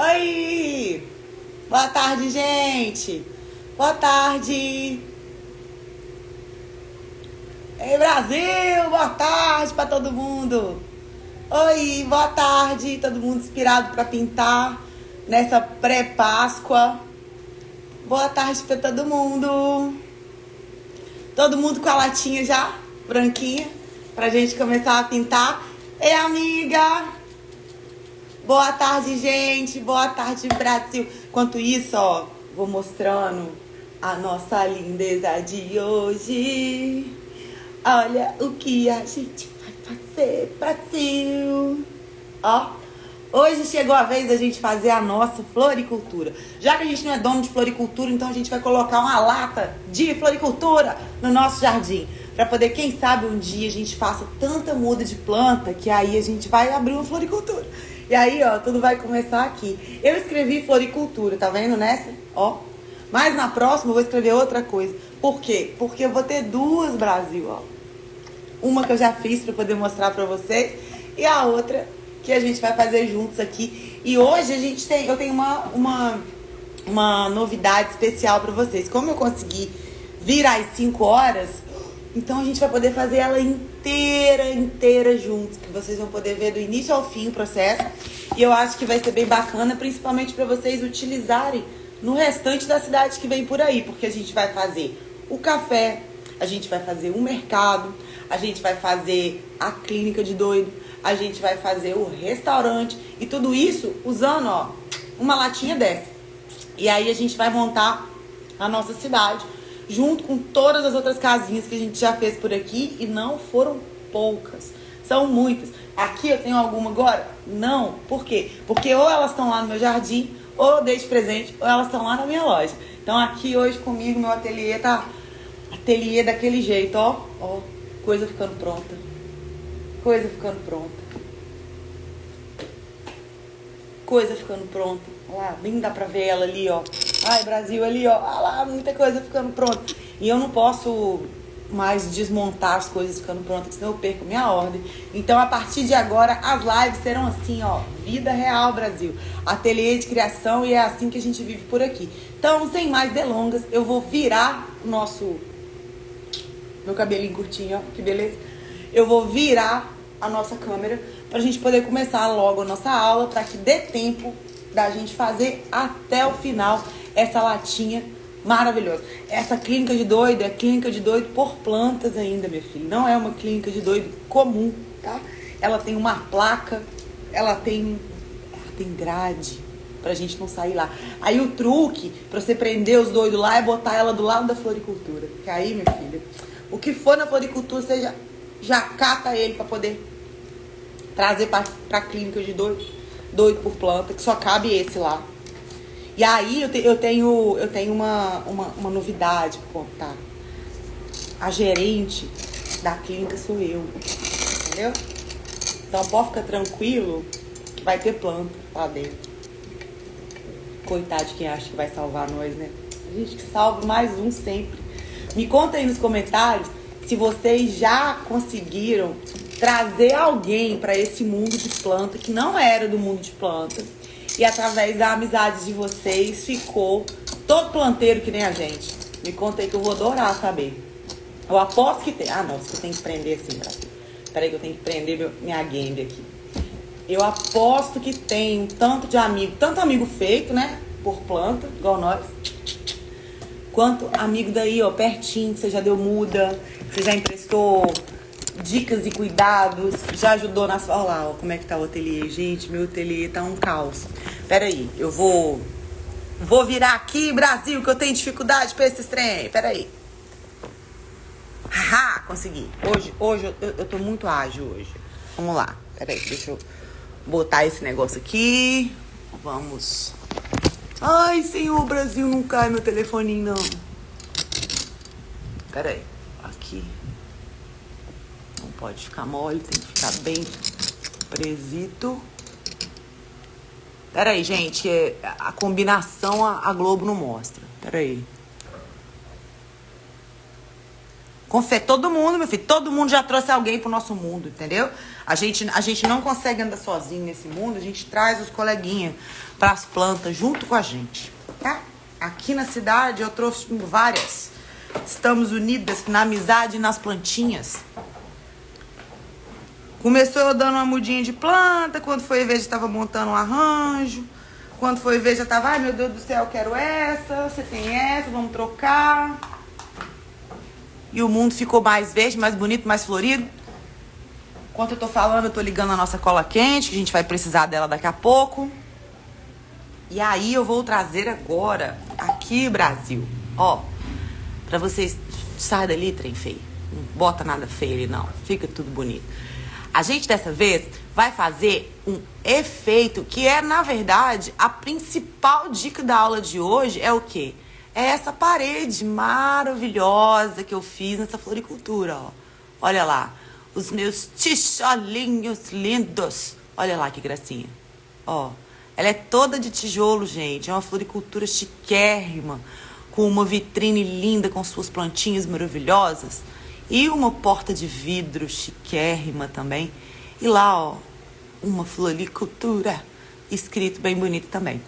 Oi! Boa tarde, gente! Boa tarde! Ei, Brasil! Boa tarde pra todo mundo! Oi, boa tarde! Todo mundo inspirado pra pintar nessa pré-Páscoa. Boa tarde pra todo mundo! Todo mundo com a latinha já, branquinha, pra gente começar a pintar. Ei, amiga! Boa tarde, gente! Boa tarde, Brasil! Enquanto isso, ó, vou mostrando a nossa lindeza de hoje. Olha o que a gente vai fazer, Brasil! Ó, hoje chegou a vez da gente fazer a nossa floricultura. Já que a gente não é dono de floricultura, então a gente vai colocar uma lata de floricultura no nosso jardim. Pra poder, quem sabe, um dia a gente faça tanta muda de planta que aí a gente vai abrir uma floricultura. E aí, ó, tudo vai começar aqui. Eu escrevi floricultura, tá vendo nessa? Ó. Mas na próxima eu vou escrever outra coisa. Por quê? Porque eu vou ter duas, Brasil, ó. Uma que eu já fiz pra poder mostrar pra vocês. E a outra que a gente vai fazer juntos aqui. E hoje eu tenho uma novidade especial pra vocês. Como eu consegui vir às 5 horas, então a gente vai poder fazer ela inteira juntos, que vocês vão poder ver do início ao fim o processo. E eu acho que vai ser bem bacana, principalmente para vocês utilizarem no restante da cidade que vem por aí, porque a gente vai fazer o café, a gente vai fazer o mercado, a gente vai fazer a clínica de doido, a gente vai fazer o restaurante e tudo isso usando, ó, uma latinha dessa. E aí a gente vai montar a nossa cidade junto com todas as outras casinhas que a gente já fez por aqui, e não foram poucas, são muitas. Aqui eu tenho alguma agora? Não. Por quê? Porque ou elas estão lá no meu jardim, ou eu dei de presente, ou elas estão lá na minha loja. Então aqui hoje comigo, meu ateliê tá ateliê daquele jeito, ó. Ó, coisa ficando pronta. Coisa ficando pronta. Coisa ficando pronta. Olha lá, nem dá pra ver ela ali, ó. Ai, Brasil, ali, ó. Olha lá, muita coisa ficando pronta. E eu não posso mais desmontar as coisas ficando prontas, senão eu perco minha ordem. Então, a partir de agora, as lives serão assim, ó. Vida real, Brasil. Ateliê de criação, e é assim que a gente vive por aqui. Então, sem mais delongas, eu vou virar o meu cabelinho curtinho, ó. Que beleza. Eu vou virar a nossa câmera pra gente poder começar logo a nossa aula, pra que dê tempo da gente fazer até o final essa latinha maravilhosa. Essa clínica de doido é clínica de doido por plantas ainda, minha filha. Não é uma clínica de doido comum, tá? Ela tem uma placa, ela tem grade pra gente não sair lá. Aí o truque pra você prender os doidos lá é botar ela do lado da floricultura. Que aí, minha filha, o que for na floricultura, você já cata ele pra poder trazer pra clínica de doido por planta, que só cabe esse lá. E aí eu tenho uma novidade pra contar. A gerente da clínica sou eu, entendeu? Então pode ficar tranquilo que vai ter planta lá dentro. Coitado de quem acha que vai salvar nós, né? A gente que salva mais um sempre. Me conta aí nos comentários se vocês já conseguiram trazer alguém para esse mundo de planta que não era do mundo de planta, e através da amizade de vocês ficou todo planteiro que nem a gente. Me conta aí que eu vou adorar saber. Eu aposto que tem. Ah, não, isso eu tenho que prender assim, Brasil. Peraí que eu tenho que prender minha game aqui. Eu aposto que tem um tanto amigo feito, né, por planta, igual nós, quanto amigo daí, ó, pertinho, que você já deu muda, você já emprestou dicas e cuidados, já ajudou na sua... Olha lá, ó, como é que tá o ateliê. Gente, meu ateliê tá um caos. Pera aí, eu vou virar aqui, Brasil, que eu tenho dificuldade pra esses trem. Pera aí. Haha, consegui. Hoje eu tô muito ágil hoje. Vamos lá. Pera aí, deixa eu botar esse negócio aqui. Vamos. Ai, senhor, Brasil, não cai meu telefoninho, não. Pera aí. Aqui. Não pode ficar mole, tem que ficar bem presito. Pera aí, gente, a combinação a Globo não mostra. Pera aí. Todo mundo, meu filho, todo mundo já trouxe alguém pro nosso mundo, entendeu? A gente não consegue andar sozinho nesse mundo, a gente traz os coleguinhas pras plantas junto com a gente, tá? Aqui na cidade eu trouxe várias. Estamos unidas na amizade e nas plantinhas. Começou eu dando uma mudinha de planta, quando foi ver já estava montando um arranjo. Quando foi ver já tava, ai meu Deus do céu, eu quero essa, você tem essa, vamos trocar. E o mundo ficou mais verde, mais bonito, mais florido. Enquanto eu tô falando, eu tô ligando a nossa cola quente, que a gente vai precisar dela daqui a pouco. E aí eu vou trazer agora, aqui Brasil, ó, pra vocês, sai dali, trem feio. Não bota nada feio ali não, fica tudo bonito. A gente dessa vez vai fazer um efeito que é, na verdade, a principal dica da aula de hoje é o quê? É essa parede maravilhosa que eu fiz nessa floricultura, ó. Olha lá, os meus tijolinhos lindos. Olha lá que gracinha, ó. Ela é toda de tijolo, gente. É uma floricultura chiquérrima, com uma vitrine linda, com suas plantinhas maravilhosas. E uma porta de vidro chiquérrima também. E lá, ó, uma floricultura escrito bem bonito também.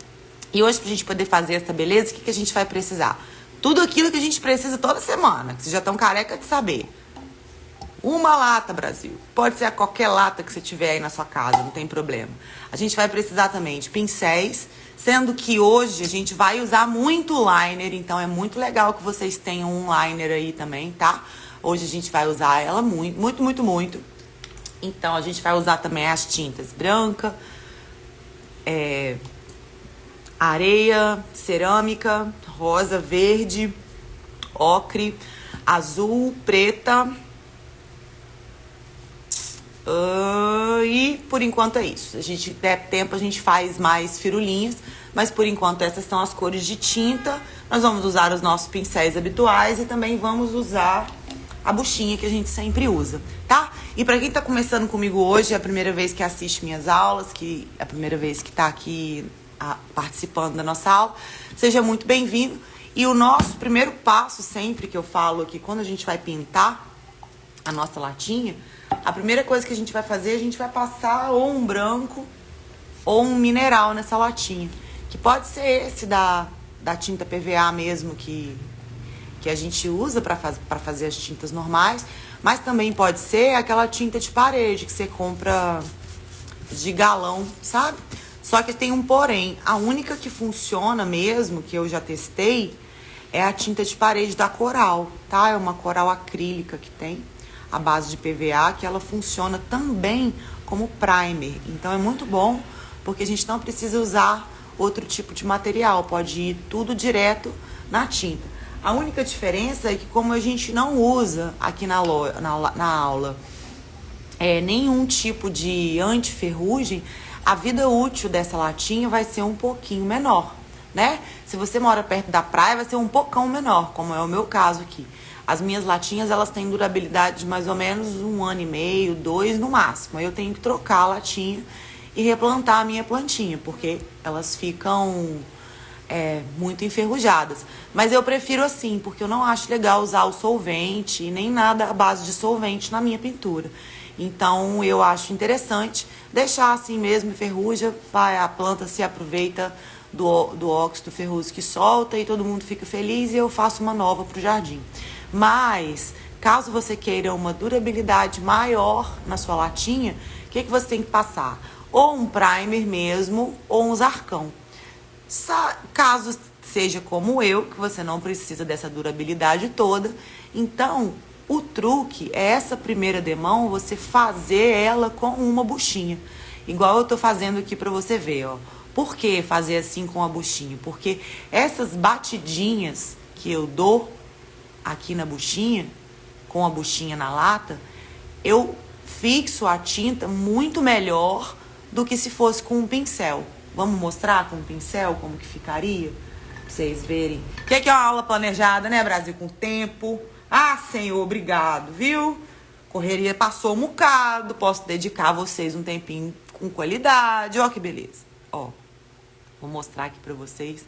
E hoje, pra gente poder fazer essa beleza, o que a gente vai precisar? Tudo aquilo que a gente precisa toda semana, que vocês já estão careca de saber. Uma lata, Brasil. Pode ser qualquer lata que você tiver aí na sua casa, não tem problema. A gente vai precisar também de pincéis, sendo que hoje a gente vai usar muito liner, então é muito legal que vocês tenham um liner aí também, tá? Hoje a gente vai usar ela muito, muito, muito, muito. Então a gente vai usar também as tintas branca, areia, cerâmica, rosa, verde, ocre, azul, preta. E por enquanto é isso. A gente der tempo, a gente faz mais firulinhas, mas por enquanto essas são as cores de tinta. Nós vamos usar os nossos pincéis habituais e também vamos usar a buchinha que a gente sempre usa, tá? E pra quem tá começando comigo hoje, é a primeira vez que assiste minhas aulas, que é a primeira vez que tá aqui participando da nossa aula, seja muito bem-vindo. E o nosso primeiro passo, sempre que eu falo aqui, quando a gente vai pintar a nossa latinha, a primeira coisa que a gente vai fazer, a gente vai passar ou um branco ou um mineral nessa latinha. Que pode ser esse da tinta PVA mesmo, que a gente usa para fazer as tintas normais, mas também pode ser aquela tinta de parede que você compra de galão, sabe? Só que tem um porém, a única que funciona mesmo, que eu já testei, é a tinta de parede da Coral, tá? É uma Coral acrílica que tem, a base de PVA, que ela funciona também como primer. Então é muito bom, porque a gente não precisa usar outro tipo de material, pode ir tudo direto na tinta. A única diferença é que, como a gente não usa aqui na aula nenhum tipo de anti-ferrugem, a vida útil dessa latinha vai ser um pouquinho menor, né? Se você mora perto da praia, vai ser um pocão menor, como é o meu caso aqui. As minhas latinhas, elas têm durabilidade de mais ou menos 1 ano e meio, 2 no máximo. Aí eu tenho que trocar a latinha e replantar a minha plantinha, porque elas ficam muito enferrujadas. Mas eu prefiro assim, porque eu não acho legal usar o solvente e nem nada à base de solvente na minha pintura. Então eu acho interessante deixar assim mesmo, ferruja, a planta se aproveita do óxido ferroso que solta e todo mundo fica feliz e eu faço uma nova pro jardim. Mas, caso você queira uma durabilidade maior na sua latinha, o que você tem que passar? Ou um primer mesmo, ou um zarcão. Caso seja como eu, que você não precisa dessa durabilidade toda, então o truque é essa primeira demão, você fazer ela com uma buchinha. Igual eu tô fazendo aqui pra você ver, ó. Por que fazer assim com a buchinha? Porque essas batidinhas que eu dou aqui na buchinha, com a buchinha na lata, eu fixo a tinta muito melhor do que se fosse com um pincel. Vamos mostrar com um pincel como que ficaria? Pra vocês verem. O que é uma aula planejada, né, Brasil? Com tempo. Ah, Senhor, obrigado, viu? Correria passou um bocado. Posso dedicar a vocês um tempinho com qualidade. Ó que beleza. Ó, vou mostrar aqui pra vocês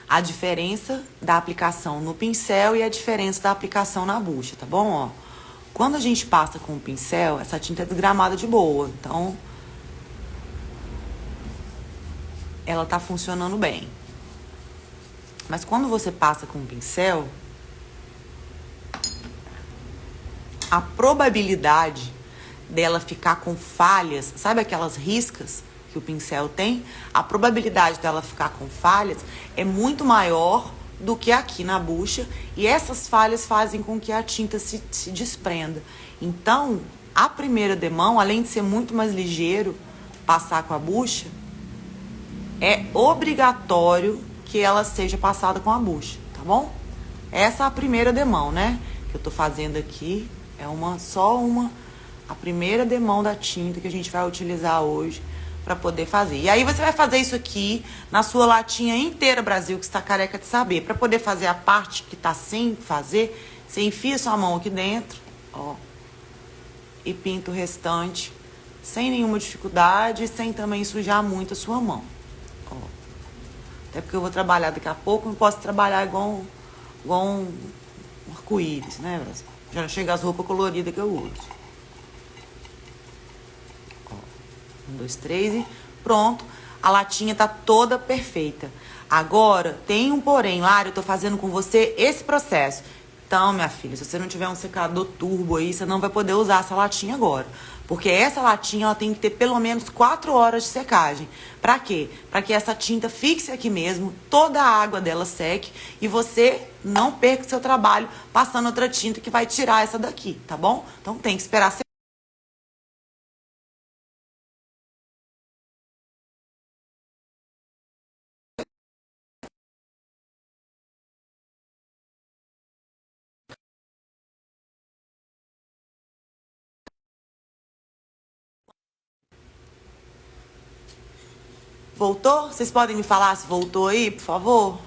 a diferença da aplicação no pincel e a diferença da aplicação na bucha, tá bom? Ó, quando a gente passa com o pincel, essa tinta é desgramada de boa, então ela tá funcionando bem. Mas quando você passa com o pincel, a probabilidade dela ficar com falhas, sabe aquelas riscas que o pincel tem? A probabilidade dela ficar com falhas é muito maior do que aqui na bucha, e essas falhas fazem com que a tinta se desprenda. Então, a primeira demão, além de ser muito mais ligeiro passar com a bucha, é obrigatório que ela seja passada com a bucha, tá bom? Essa é a primeira demão, né? Que eu tô fazendo aqui é a primeira demão da tinta que a gente vai utilizar hoje para poder fazer. E aí você vai fazer isso aqui na sua latinha inteira, Brasil, que você tá careca de saber. Para poder fazer a parte que tá sem fazer, você enfia sua mão aqui dentro, ó, e pinta o restante sem nenhuma dificuldade, sem também sujar muito a sua mão. Ó. Até porque eu vou trabalhar daqui a pouco, não posso trabalhar igual um arco-íris, né, Brasil? Já chega as roupas coloridas que eu uso. 1, 2, 3 e pronto. A latinha tá toda perfeita. Agora, tem um porém, Lara, eu tô fazendo com você esse processo. Então, minha filha, se você não tiver um secador turbo aí, você não vai poder usar essa latinha agora. Porque essa latinha, ela tem que ter pelo menos 4 horas de secagem. Pra quê? Pra que essa tinta fixe aqui mesmo, toda a água dela seque e você não perca o seu trabalho passando outra tinta que vai tirar essa daqui, tá bom? Então, tem que esperar secar. Voltou? Vocês podem me falar se voltou aí, por favor?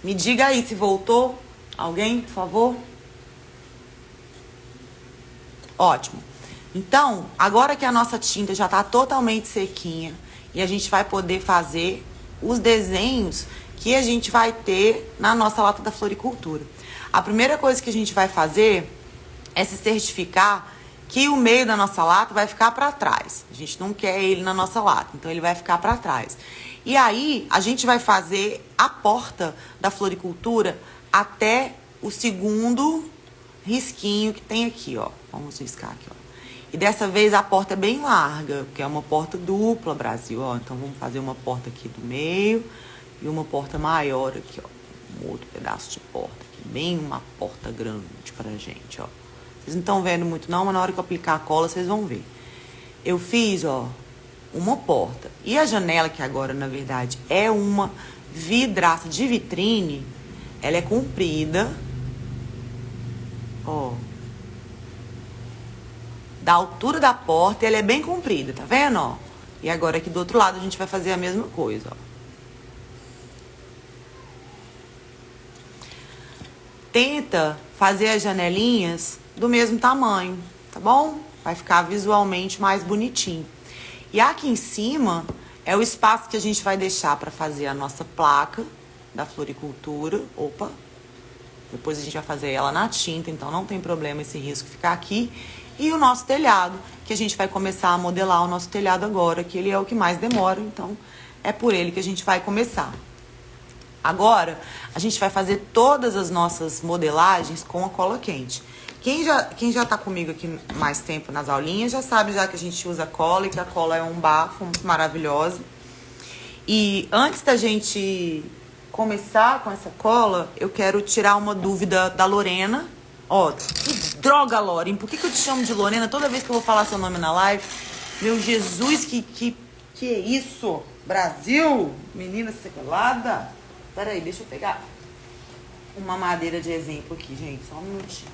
Me diga aí se voltou. Alguém, por favor? Ótimo. Então, agora que a nossa tinta já está totalmente sequinha e a gente vai poder fazer os desenhos que a gente vai ter na nossa lata da floricultura. A primeira coisa que a gente vai fazer é se certificar que o meio da nossa lata vai ficar para trás. A gente não quer ele na nossa lata, então ele vai ficar para trás. E aí, a gente vai fazer a porta da floricultura até o segundo risquinho que tem aqui, ó. Vamos riscar aqui, ó. E dessa vez a porta é bem larga, porque é uma porta dupla, Brasil, ó. Então vamos fazer uma porta aqui do meio e uma porta maior aqui, ó. Um outro pedaço de porta aqui, bem uma porta grande pra gente, ó. Vocês não estão vendo muito não, mas na hora que eu aplicar a cola vocês vão ver. Eu fiz, ó, uma porta. E a janela, que agora, na verdade, é uma vidraça de vitrine, ela é comprida, ó, da altura da porta, e ela é bem comprida, tá vendo, ó? E agora aqui do outro lado a gente vai fazer a mesma coisa, ó. Tenta fazer as janelinhas do mesmo tamanho, tá bom? Vai ficar visualmente mais bonitinho. E aqui em cima é o espaço que a gente vai deixar para fazer a nossa placa da floricultura. Opa! Depois a gente vai fazer ela na tinta, então não tem problema esse risco ficar aqui. E o nosso telhado, que a gente vai começar a modelar o nosso telhado agora, que ele é o que mais demora, então é por ele que a gente vai começar. Agora, a gente vai fazer todas as nossas modelagens com a cola quente. Quem já tá comigo aqui mais tempo nas aulinhas já sabe já que a gente usa cola e que a cola é um bafo maravilhosa. E antes da gente começar com essa cola, eu quero tirar uma dúvida da Lorena. Ó, que droga, Loren, por que eu te chamo de Lorena toda vez que eu vou falar seu nome na live? Meu Jesus, que é isso? Brasil? Menina seculada? Peraí, deixa eu pegar uma madeira de exemplo aqui, gente, só um minutinho.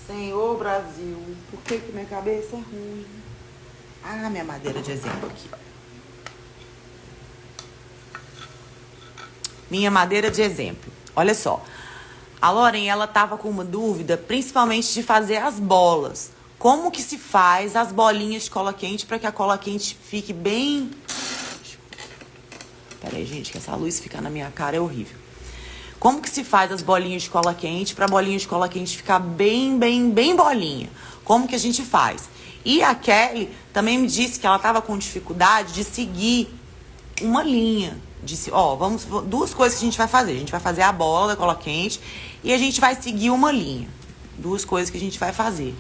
Senhor Brasil, por que minha cabeça é ruim? Ah, minha madeira de exemplo aqui, ó. Minha madeira de exemplo. Olha só. A Loren, ela tava com uma dúvida, principalmente de fazer as bolas. Como que se faz as bolinhas de cola quente para que a cola quente fique bem... Pera aí, gente, que essa luz ficar na minha cara é horrível. Como que se faz as bolinhas de cola quente para a bolinha de cola quente ficar bem bolinha? Como que a gente faz? E a Kelly também me disse que ela tava com dificuldade de seguir uma linha. Disse, duas coisas que a gente vai fazer. A gente vai fazer a bola da cola quente e a gente vai seguir uma linha. Duas coisas que a gente vai fazer.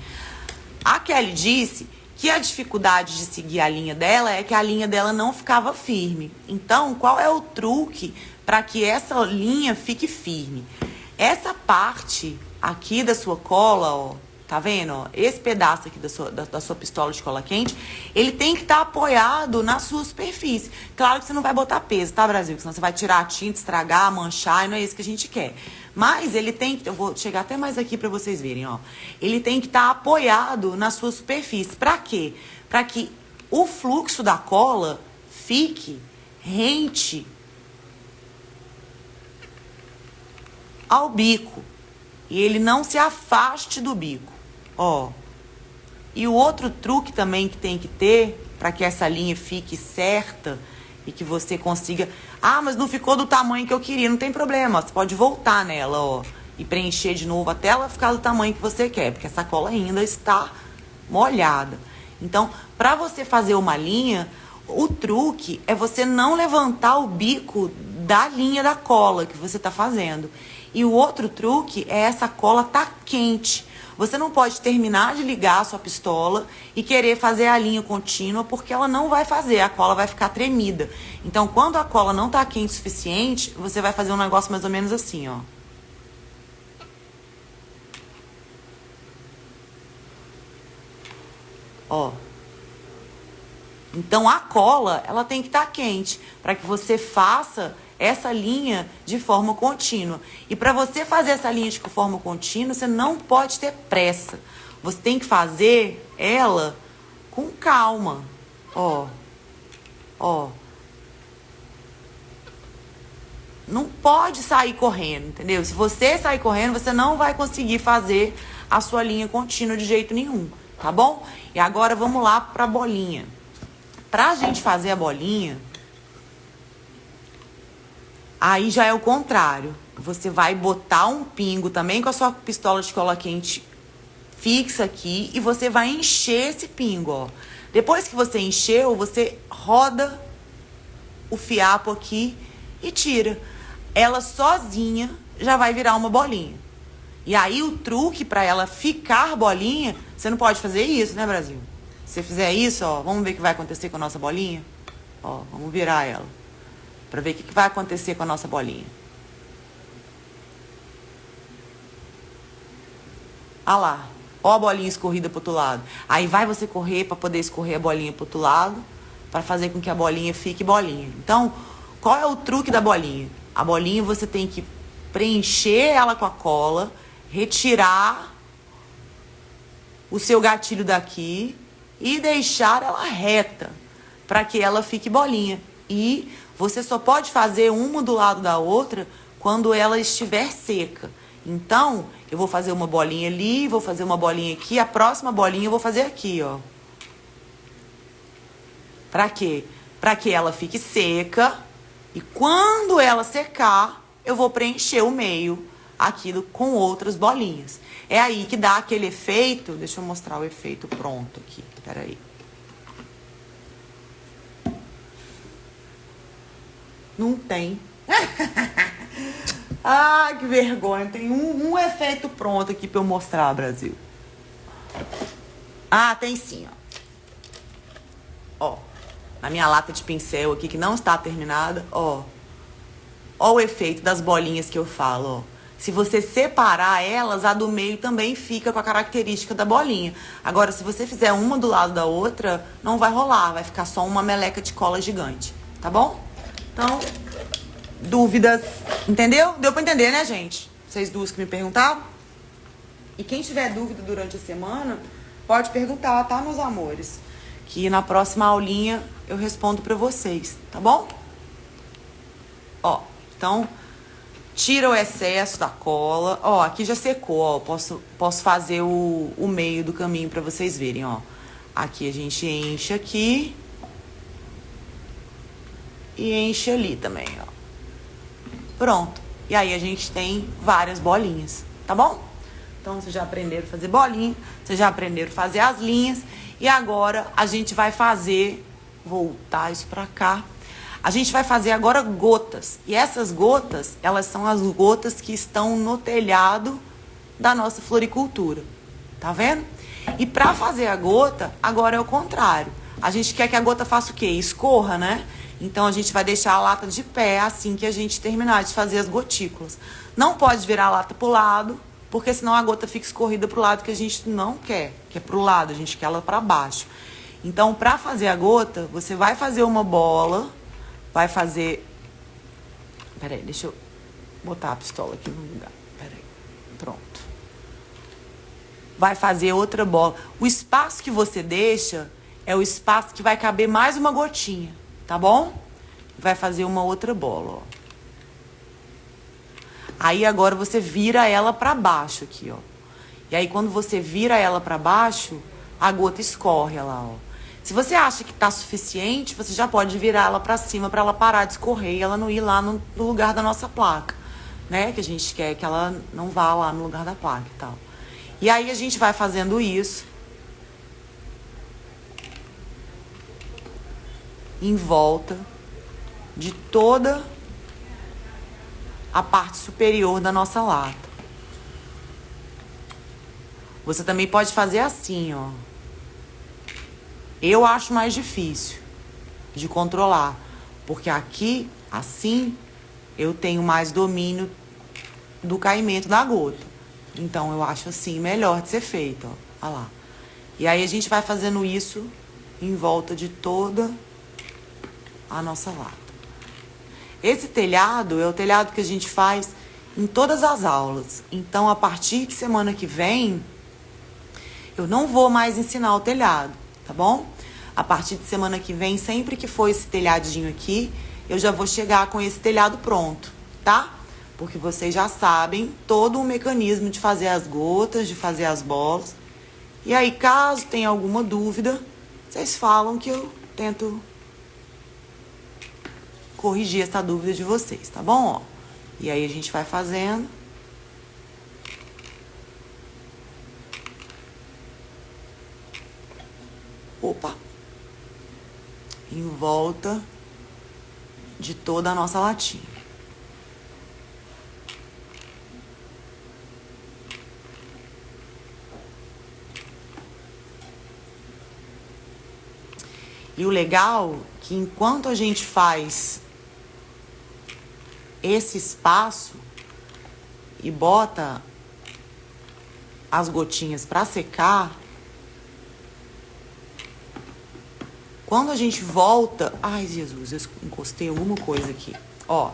A Kelly disse que a dificuldade de seguir a linha dela é que a linha dela não ficava firme. Então, qual é o truque para que essa linha fique firme? Essa parte aqui da sua cola, ó, tá vendo? Ó, esse pedaço aqui da sua pistola de cola quente, ele tem que estar apoiado na sua superfície. Claro que você não vai botar peso, tá, Brasil? Senão você vai tirar a tinta, estragar, manchar, e não é isso que a gente quer. Mas ele tem que... Eu vou chegar até mais aqui pra vocês verem, ó. Ele tem que estar apoiado na sua superfície. Pra quê? Pra que o fluxo da cola fique rente ao bico. E ele não se afaste do bico. Ó. E o outro truque também que tem que ter para que essa linha fique certa e que você consiga... Ah, mas não ficou do tamanho que eu queria. Não tem problema, você pode voltar nela, ó, e preencher de novo até ela ficar do tamanho que você quer, porque essa cola ainda está molhada. Então, para você fazer uma linha, o truque é você não levantar o bico da linha da cola que você está fazendo. E o outro truque é essa cola tá quente. Você não pode terminar de ligar a sua pistola e querer fazer a linha contínua, porque ela não vai fazer, a cola vai ficar tremida. Então, quando a cola não tá quente o suficiente, você vai fazer um negócio mais ou menos assim, ó. Ó. Então, a cola, ela tem que estar quente, para que você faça essa linha de forma contínua. E para você fazer essa linha de forma contínua, você não pode ter pressa. Você tem que fazer ela com calma. Ó. Ó. Não pode sair correndo, entendeu? Se você sair correndo, você não vai conseguir fazer a sua linha contínua de jeito nenhum, tá bom? E agora vamos lá para a bolinha. Pra gente fazer a bolinha, aí já é o contrário. Você vai botar um pingo também com a sua pistola de cola quente fixa aqui e você vai encher esse pingo, ó. Depois que você encheu, você roda o fiapo aqui e tira. Ela sozinha já vai virar uma bolinha. E aí o truque para ela ficar bolinha, você não pode fazer isso, né, Brasil? Se você fizer isso, ó, vamos ver o que vai acontecer com a nossa bolinha? Ó, vamos virar ela. Pra ver o que vai acontecer com a nossa bolinha. Ah lá. Ó a bolinha escorrida pro outro lado. Aí vai você correr pra poder escorrer a bolinha pro outro lado, pra fazer com que a bolinha fique bolinha. Então, qual é o truque da bolinha? A bolinha você tem que preencher ela com a cola, retirar o seu gatilho daqui e deixar ela reta, pra que ela fique bolinha. E você só pode fazer uma do lado da outra quando ela estiver seca. Então, eu vou fazer uma bolinha ali, vou fazer uma bolinha aqui, a próxima bolinha eu vou fazer aqui, ó. Pra quê? Pra que ela fique seca e quando ela secar, eu vou preencher o meio aqui com outras bolinhas. É aí que dá aquele efeito. Deixa eu mostrar o efeito pronto aqui. Peraí. Não tem. Ah, que vergonha. Tem um efeito pronto aqui pra eu mostrar, Brasil. Ah, tem sim, ó. Ó, na minha lata de pincel aqui, que não está terminada, ó. Ó o efeito das bolinhas que eu falo, ó. Se você separar elas, a do meio também fica com a característica da bolinha. Agora, se você fizer uma do lado da outra, não vai rolar. Vai ficar só uma meleca de cola gigante, tá bom? Então, dúvidas, entendeu? Deu pra entender, né, gente? Vocês duas que me perguntaram. E quem tiver dúvida durante a semana, pode perguntar, tá, meus amores? Que na próxima aulinha eu respondo pra vocês, tá bom? Ó, então, Tira o excesso da cola. Ó, aqui já secou, ó. Posso fazer o meio do caminho pra vocês verem, ó. Aqui a gente enche aqui. E enche ali também, ó. Pronto. E aí a gente tem várias bolinhas, tá bom? Então, vocês já aprenderam a fazer bolinha. Vocês já aprenderam a fazer as linhas. E agora a gente vai fazer... Voltar isso pra cá. A gente vai fazer agora gotas. E essas gotas, elas são as gotas que estão no telhado da nossa floricultura. Tá vendo? E pra fazer a gota, agora é o contrário. A gente quer que a gota faça o quê? Escorra, né? Então, a gente vai deixar a lata de pé assim que a gente terminar de fazer as gotículas. Não pode virar a lata pro lado, porque senão a gota fica escorrida pro lado que a gente não quer. Que é pro lado, a gente quer ela pra baixo. Então, pra fazer a gota, você vai fazer uma bola... Vai fazer... Peraí, deixa eu botar a pistola aqui no lugar. Peraí. Pronto. Vai fazer outra bola. O espaço que você deixa é o espaço que vai caber mais uma gotinha. Tá bom? Vai fazer uma outra bola, ó. Aí agora você vira ela pra baixo aqui, ó. E aí quando você vira ela pra baixo, a gota escorre lá, ó. Se você acha que tá suficiente, você já pode virar ela pra cima pra ela parar de escorrer e ela não ir lá no lugar da nossa placa, né? Que a gente quer que ela não vá lá no lugar da placa e tal. E aí a gente vai fazendo isso em volta de toda a parte superior da nossa lata. Você também pode fazer assim, ó. Eu acho mais difícil de controlar, porque aqui, assim, eu tenho mais domínio do caimento da gota. Então, eu acho assim melhor de ser feito, ó. Olha lá. E aí, a gente vai fazendo isso em volta de toda a nossa lata. Esse telhado é o telhado que a gente faz em todas as aulas. Então, a partir de semana que vem, eu não vou mais ensinar o telhado, tá bom? A partir de semana que vem, sempre que for esse telhadinho aqui, eu já vou chegar com esse telhado pronto, tá? Porque vocês já sabem todo o mecanismo de fazer as gotas, de fazer as bolas. E aí, caso tenha alguma dúvida, vocês falam que eu tento corrigir essa dúvida de vocês, tá bom? Ó, e aí a gente vai fazendo. Opa! Em volta de toda a nossa latinha. E o legal é que enquanto a gente faz esse espaço e bota as gotinhas para secar, quando a gente volta... Ai, Jesus, eu encostei alguma coisa aqui. Ó.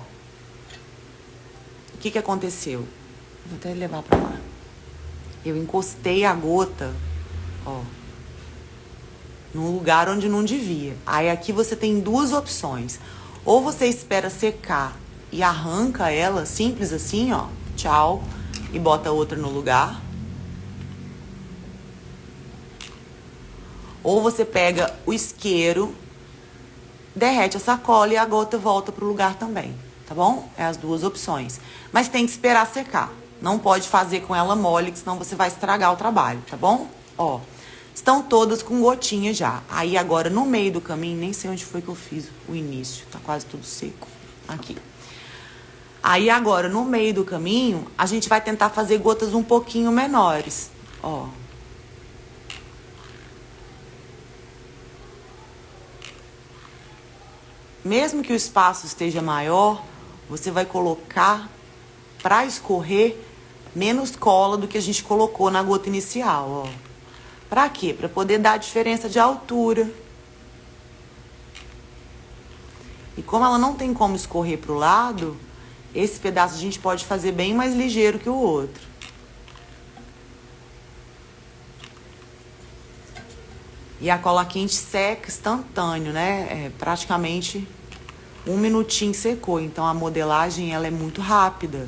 O que aconteceu? Vou até levar pra lá. Eu encostei a gota, ó, num lugar onde não devia. Aí aqui você tem duas opções. Ou você espera secar e arranca ela, simples assim, ó. Tchau. E bota outra no lugar. Ou você pega o isqueiro, derrete a sacola e a gota volta pro lugar também, tá bom? É as duas opções. Mas tem que esperar secar. Não pode fazer com ela mole, que senão você vai estragar o trabalho, tá bom? Ó, estão todas com gotinha já. Aí agora no meio do caminho, nem sei onde foi que eu fiz o início, tá quase tudo seco. Aqui. Aí agora no meio do caminho, a gente vai tentar fazer gotas um pouquinho menores, ó. Mesmo que o espaço esteja maior, você vai colocar para escorrer menos cola do que a gente colocou na gota inicial, ó. Pra quê? Pra poder dar a diferença de altura. E como ela não tem como escorrer pro lado, esse pedaço a gente pode fazer bem mais ligeiro que o outro. E a cola quente seca instantâneo, né? É praticamente Um minutinho secou. Então a modelagem ela é muito rápida.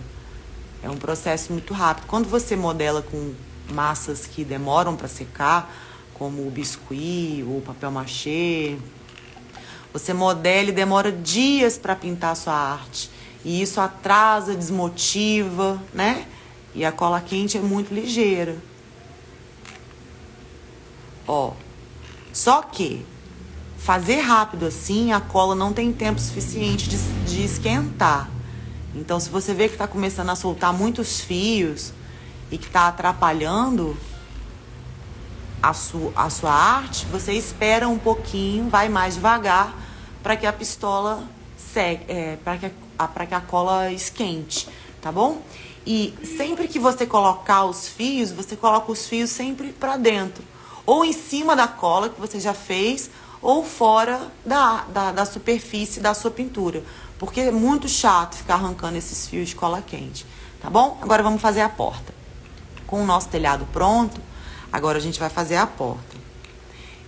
É um processo muito rápido. Quando você modela com massas que demoram para secar, como o biscuit ou o papel machê, você modela e demora dias para pintar a sua arte. E isso atrasa, desmotiva, né? E a cola quente é muito ligeira. Ó. Só que fazer rápido assim, a cola não tem tempo suficiente de esquentar. Então, se você vê que está começando a soltar muitos fios e que está atrapalhando a sua arte, você espera um pouquinho, vai mais devagar para que a pistola seque, para que a cola esquente, tá bom? E sempre que você colocar os fios, você coloca os fios sempre para dentro, ou em cima da cola que você já fez, ou fora da superfície da sua pintura, porque é muito chato ficar arrancando esses fios de cola quente, tá bom? Agora vamos fazer a porta. Com o nosso telhado pronto, agora a gente vai fazer a porta.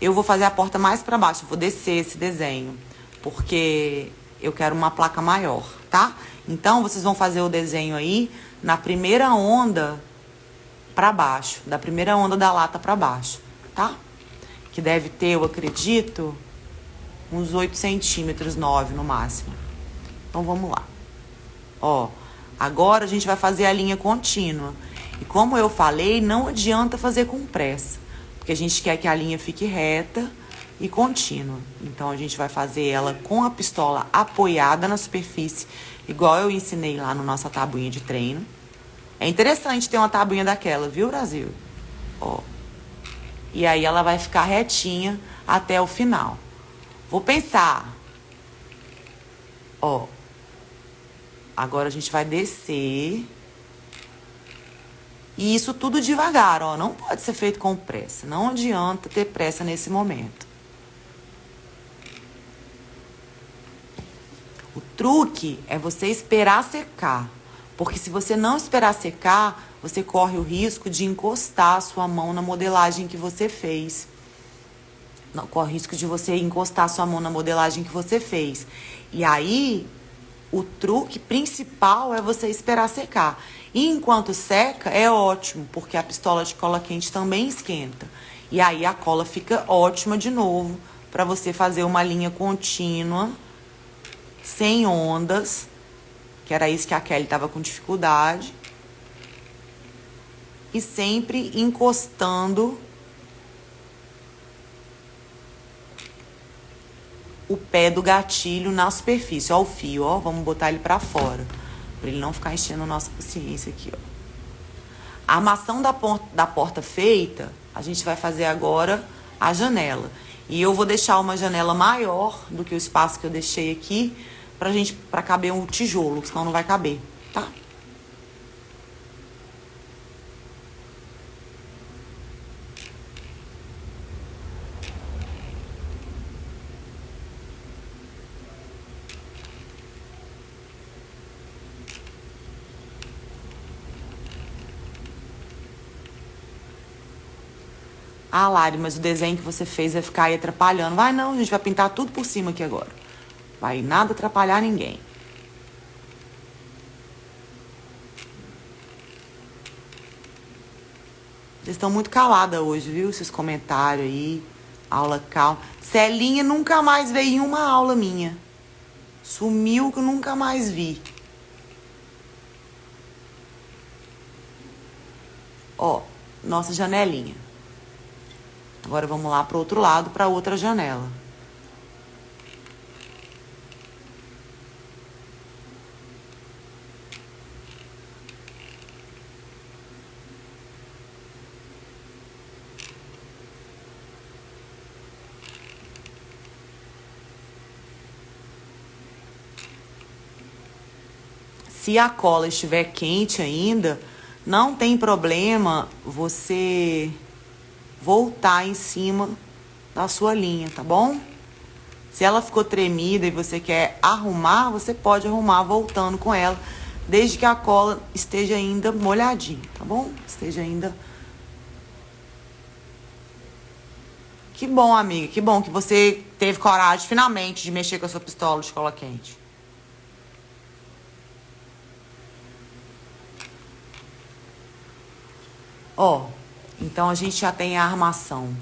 Eu vou fazer a porta mais para baixo, eu vou descer esse desenho, porque eu quero uma placa maior, tá? Então, vocês vão fazer o desenho aí na primeira onda para baixo, da primeira onda da lata para baixo, tá? Que deve ter, eu acredito, uns 8 centímetros, 9 no máximo. Então, vamos lá. Ó, agora a gente vai fazer a linha contínua. E como eu falei, não adianta fazer com pressa, porque a gente quer que a linha fique reta e contínua. Então, a gente vai fazer ela com a pistola apoiada na superfície, igual eu ensinei lá na nossa tabuinha de treino. É interessante ter uma tabuinha daquela, viu, Brasil? Ó. E aí ela vai ficar retinha até o final. Vou pensar. Ó. Agora a gente vai descer. E isso tudo devagar, ó. Não pode ser feito com pressa. Não adianta ter pressa nesse momento. O truque é você esperar secar. Porque se você não esperar secar, você corre o risco de encostar a sua mão na modelagem que você fez. Não, corre o risco de você encostar a sua mão na modelagem que você fez. E aí, o truque principal é você esperar secar. E enquanto seca, é ótimo, porque a pistola de cola quente também esquenta. E aí a cola fica ótima de novo, para você fazer uma linha contínua, sem ondas, que era isso que a Kelly estava com dificuldade. E sempre encostando o pé do gatilho na superfície. Ó o fio, ó. Vamos botar ele pra fora, pra ele não ficar enchendo a nossa paciência aqui, ó. A armação da porta feita, a gente vai fazer agora a janela. E eu vou deixar uma janela maior do que o espaço que eu deixei aqui, pra caber um tijolo, senão não vai caber, tá? Ah, Lari, mas o desenho que você fez vai ficar aí atrapalhando. Vai não, a gente vai pintar tudo por cima aqui agora. Vai nada atrapalhar ninguém. Vocês estão muito caladas hoje, viu? Esses comentários aí. Aula calma. Celinha nunca mais veio em uma aula minha. Sumiu que eu nunca mais vi. Ó, nossa janelinha. Agora vamos lá pro outro lado, pra outra janela. Se a cola estiver quente ainda, não tem problema você voltar em cima da sua linha, tá bom? Se ela ficou tremida e você quer arrumar, você pode arrumar voltando com ela, desde que a cola esteja ainda molhadinha, tá bom? Esteja ainda... Que bom, amiga, que bom que você teve coragem, finalmente, de mexer com a sua pistola de cola quente. Ó, então a gente já tem a armação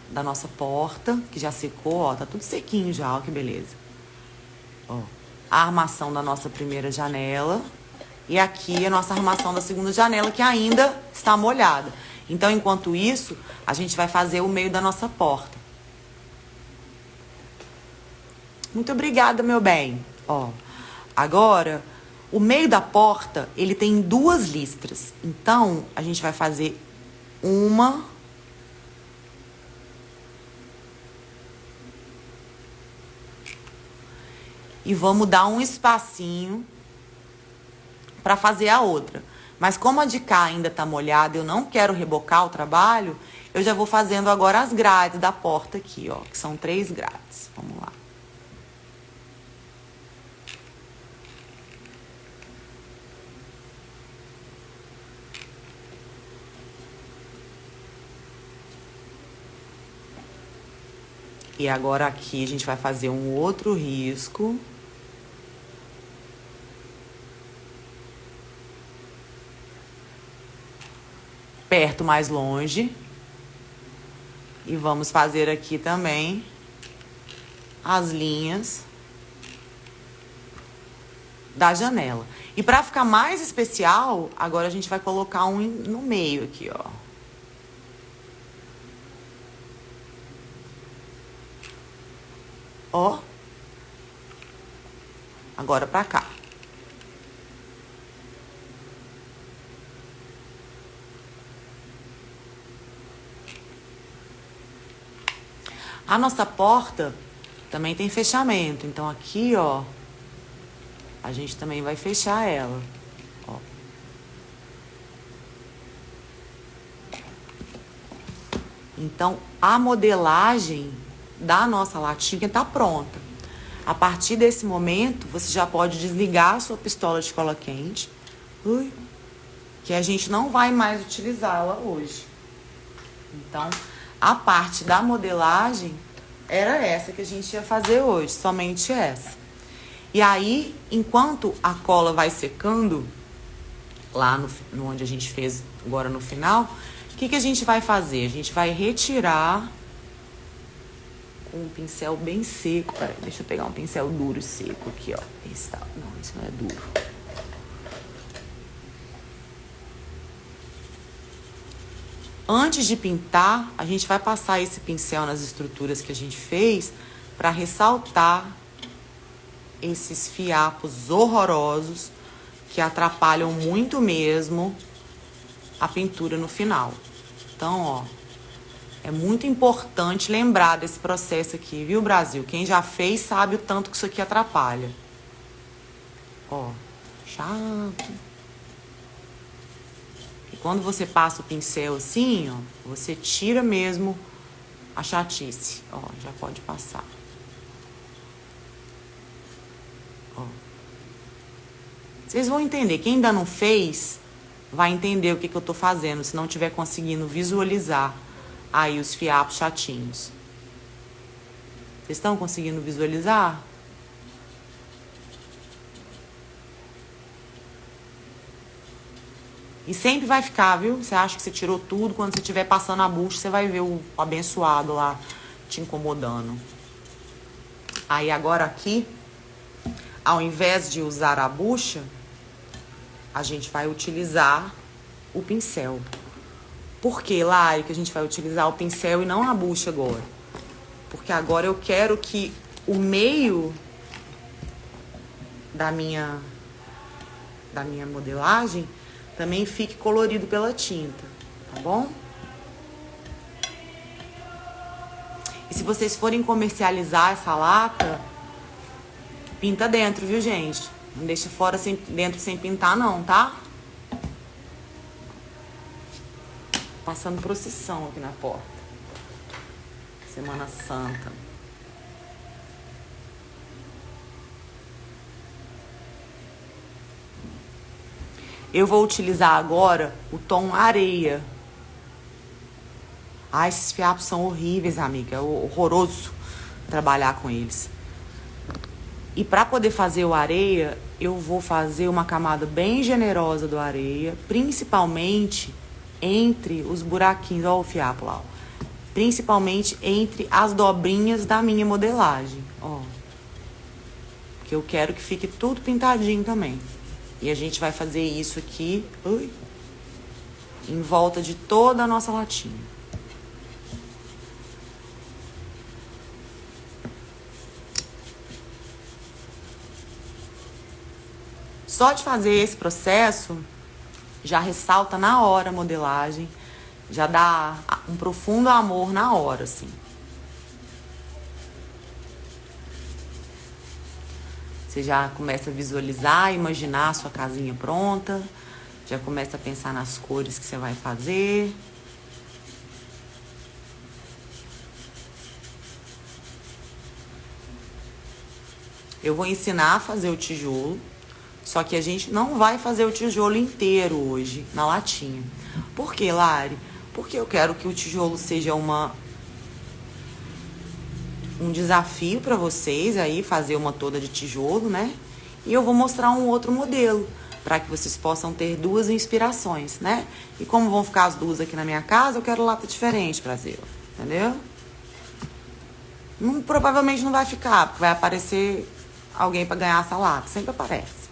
da nossa porta, que já secou, ó, tá tudo sequinho já, ó, que beleza. Ó, a armação da nossa primeira janela e aqui a nossa armação da segunda janela, que ainda está molhada. Então, enquanto isso, a gente vai fazer o meio da nossa porta. Muito obrigada, meu bem. Ó, agora, o meio da porta, ele tem 2 listras. Então, a gente vai fazer uma... E vamos dar um espacinho para fazer a outra. Mas como a de cá ainda tá molhada, eu não quero rebocar o trabalho, eu já vou fazendo agora as grades da porta aqui, ó, que são 3 grades. Vamos lá. E agora aqui a gente vai fazer um outro risco. Perto, mais longe. E vamos fazer aqui também as linhas da janela. E para ficar mais especial, agora a gente vai colocar um no meio aqui, ó. Ó. Agora pra cá. A nossa porta também tem fechamento. Então aqui, ó, a gente também vai fechar ela. Ó. Então, a modelagem da nossa latinha tá pronta. A partir desse momento, você já pode desligar a sua pistola de cola quente, que a gente não vai mais utilizá-la hoje. Então, a parte da modelagem era essa que a gente ia fazer hoje, somente essa. E aí, enquanto a cola vai secando, lá no onde a gente fez agora no final, o que a gente vai fazer? A gente vai retirar com um pincel bem seco. Peraí, deixa eu pegar um pincel duro e seco aqui, ó. Esse tá... Não, esse não é duro. Antes de pintar, a gente vai passar esse pincel nas estruturas que a gente fez para ressaltar esses fiapos horrorosos que atrapalham muito mesmo a pintura no final. Então, ó, é muito importante lembrar desse processo aqui, viu, Brasil? Quem já fez sabe o tanto que isso aqui atrapalha. Ó, chato. E quando você passa o pincel assim, ó, você tira mesmo a chatice. Ó, já pode passar. Ó. Vocês vão entender. Quem ainda não fez, vai entender o que eu tô fazendo, se não estiver conseguindo visualizar aí os fiapos chatinhos. Vocês estão conseguindo visualizar? E sempre vai ficar, viu? Você acha que você tirou tudo, quando você estiver passando a bucha, você vai ver o abençoado lá te incomodando. Aí agora aqui, ao invés de usar a bucha, a gente vai utilizar o pincel. Por que, Lari, que a gente vai utilizar o pincel e não a bucha agora? Porque agora eu quero que o meio da minha modelagem também fique colorido pela tinta, tá bom? E se vocês forem comercializar essa lata, pinta dentro, viu, gente? Não deixa fora dentro sem pintar, não, tá? Passando procissão aqui na porta. Semana Santa. Eu vou utilizar agora o tom areia. Ai, esses fiapos são horríveis, amiga. É horroroso. trabalhar com eles. E para poder fazer o areia, eu vou fazer uma camada bem generosa do areia, principalmente entre os buraquinhos, ó o fiapo lá, ó. Principalmente entre as dobrinhas da minha modelagem, ó. Porque eu quero que fique tudo pintadinho também. E a gente vai fazer isso aqui, em volta de toda a nossa latinha. Só de fazer esse processo, já ressalta na hora a modelagem, já dá um profundo amor na hora, assim. Você já começa a visualizar, imaginar a sua casinha pronta, já começa a pensar nas cores que você vai fazer. Eu vou ensinar a fazer o tijolo. Só que a gente não vai fazer o tijolo inteiro hoje, na latinha. Por quê, Lari? Porque eu quero que o tijolo seja um desafio para vocês aí, fazer uma toda de tijolo, né? E eu vou mostrar um outro modelo, para que vocês possam ter duas inspirações, né? E como vão ficar as duas aqui na minha casa, eu quero lata diferente pra fazer, entendeu? Provavelmente não vai ficar, porque vai aparecer alguém para ganhar essa lata. Sempre aparece.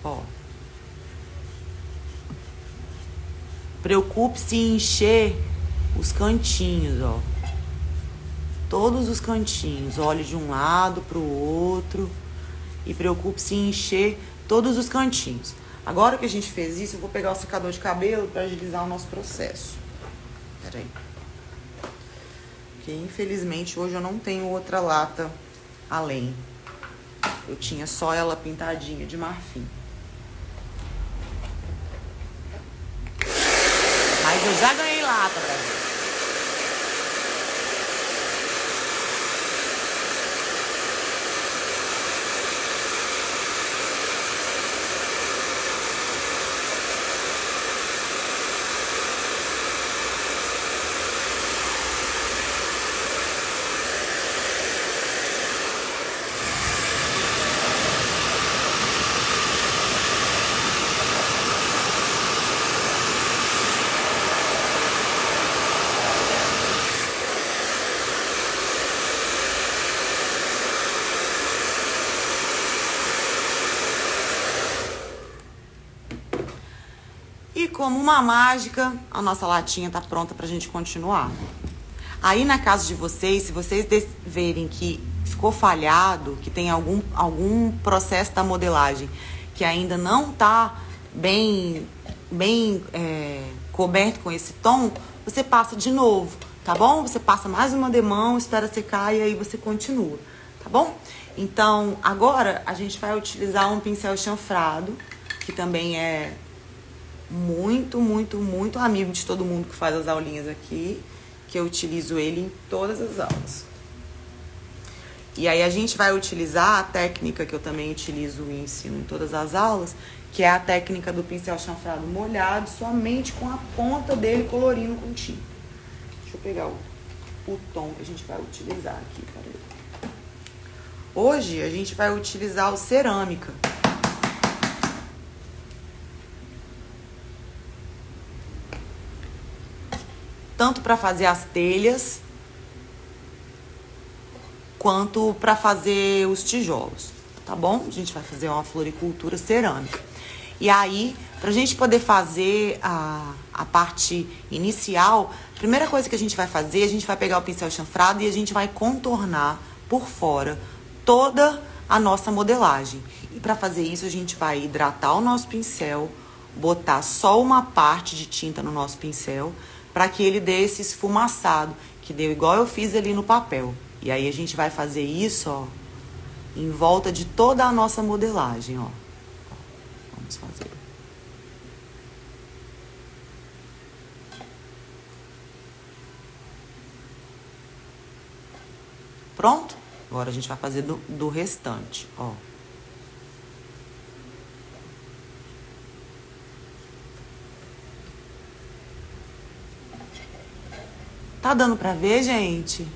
Ó. Preocupe-se em encher os cantinhos, ó. Todos os cantinhos. Olhe de um lado pro outro. E preocupe-se em encher todos os cantinhos. Agora que a gente fez isso, eu vou pegar o secador de cabelo para agilizar o nosso processo. Pera aí. Porque infelizmente hoje eu não tenho outra lata além. Eu tinha só ela pintadinha de marfim. Mas eu já ganhei lata, Brasil. E como uma mágica, a nossa latinha tá pronta pra gente continuar. Aí na casa de vocês, se vocês verem que ficou falhado, que tem algum processo da modelagem que ainda não tá bem coberto com esse tom, você passa de novo, tá bom? Você passa mais uma demão, espera secar e aí você continua, tá bom? Então, agora a gente vai utilizar um pincel chanfrado, que também é muito, muito, muito amigo de todo mundo que faz as aulinhas aqui, que eu utilizo ele em todas as aulas. E aí a gente vai utilizar a técnica que eu também utilizo e ensino em todas as aulas, que é a técnica do pincel chanfrado molhado, somente com a ponta dele colorindo com tinta. Deixa eu pegar o tom que a gente vai utilizar aqui. Peraí. Hoje a gente vai utilizar o cerâmica. Tanto para fazer as telhas, quanto para fazer os tijolos, tá bom? A gente vai fazer uma floricultura cerâmica. E aí, pra gente poder fazer a parte inicial, a primeira coisa que a gente vai fazer, a gente vai pegar o pincel chanfrado e a gente vai contornar por fora toda a nossa modelagem. E para fazer isso, a gente vai hidratar o nosso pincel, botar só uma parte de tinta no nosso pincel, para que ele dê esse esfumaçado, que deu igual eu fiz ali no papel. E aí a gente vai fazer isso, ó, em volta de toda a nossa modelagem, ó. Vamos fazer. Pronto? Agora a gente vai fazer do restante, ó. Tá dando pra ver, gente?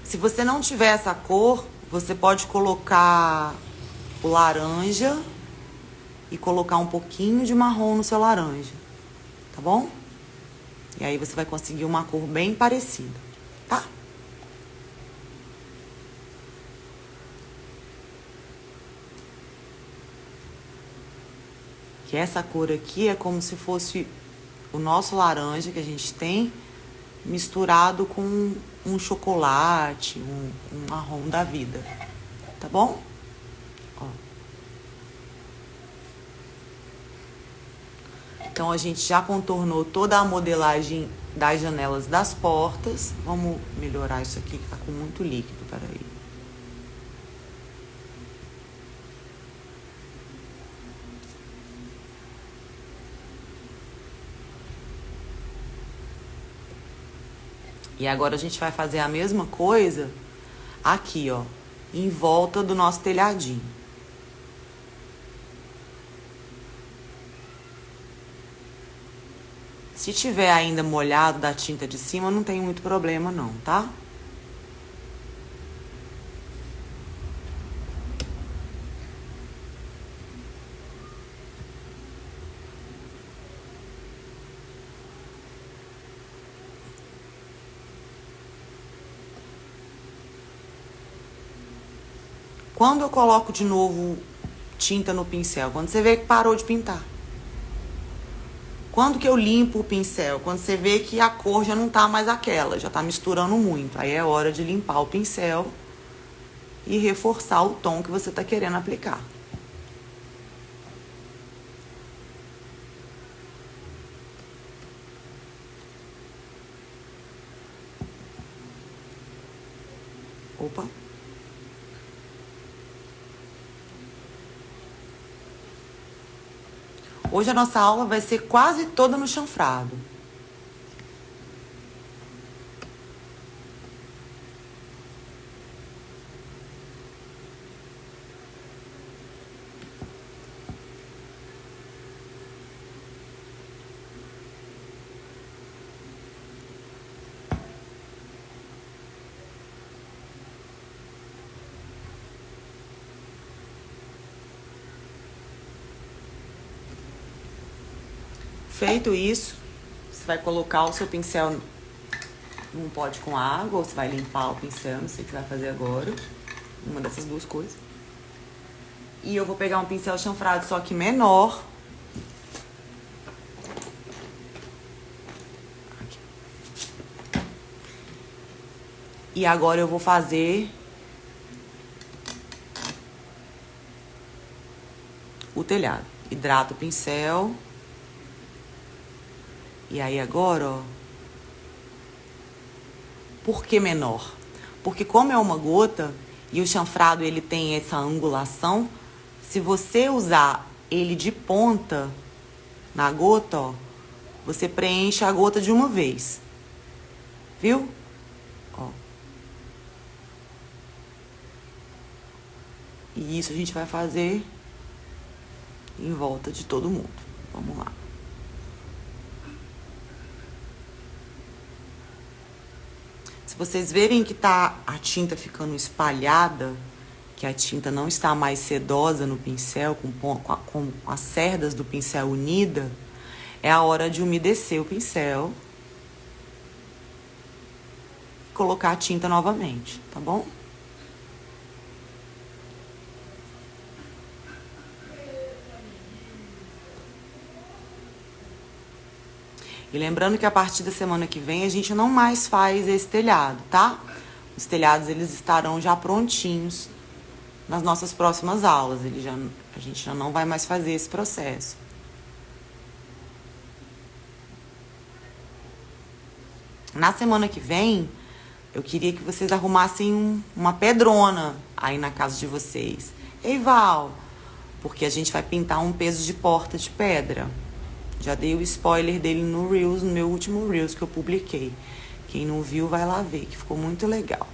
Se você não tiver essa cor, você pode colocar o laranja e colocar um pouquinho de marrom no seu laranja, tá bom? E aí você vai conseguir uma cor bem parecida, tá? Que essa cor aqui é como se fosse o nosso laranja que a gente tem misturado com um chocolate, um marrom da vida, tá bom? Ó. Então, a gente já contornou toda a modelagem das janelas das portas. Vamos melhorar isso aqui que tá com muito líquido, peraí. E agora a gente vai fazer a mesma coisa aqui, ó, em volta do nosso telhadinho. Se tiver ainda molhado da tinta de cima, não tem muito problema não, tá? Quando eu coloco de novo tinta no pincel? Quando você vê que parou de pintar. Quando que eu limpo o pincel? Quando você vê que a cor já não tá mais aquela, já tá misturando muito. Aí é hora de limpar o pincel e reforçar o tom que você tá querendo aplicar. Opa! Hoje a nossa aula vai ser quase toda no chanfrado. Feito isso, você vai colocar o seu pincel num pote com água, ou você vai limpar o pincel, não sei o que você vai fazer agora. Uma dessas duas coisas. E eu vou pegar um pincel chanfrado, só que menor. Aqui. E agora eu vou fazer o telhado. Hidrato o pincel. E aí agora, ó. Por que menor? Porque como é uma gota e o chanfrado ele tem essa angulação, se você usar ele de ponta na gota, ó, você preenche a gota de uma vez. Viu? Ó. E isso a gente vai fazer em volta de todo mundo. Vamos lá. Se vocês verem que tá a tinta ficando espalhada, que a tinta não está mais sedosa no pincel, com as cerdas do pincel unida, é a hora de umedecer o pincel e colocar a tinta novamente, tá bom? E lembrando que a partir da semana que vem a gente não mais faz esse telhado, tá? Os telhados eles estarão já prontinhos nas nossas próximas aulas. A gente já não vai mais fazer esse processo. Na semana que vem, eu queria que vocês arrumassem uma pedrona aí na casa de vocês. Ei, Val, porque a gente vai pintar um peso de porta de pedra. Já dei o spoiler dele no Reels, no meu último Reels que eu publiquei. Quem não viu, vai lá ver, que ficou muito legal.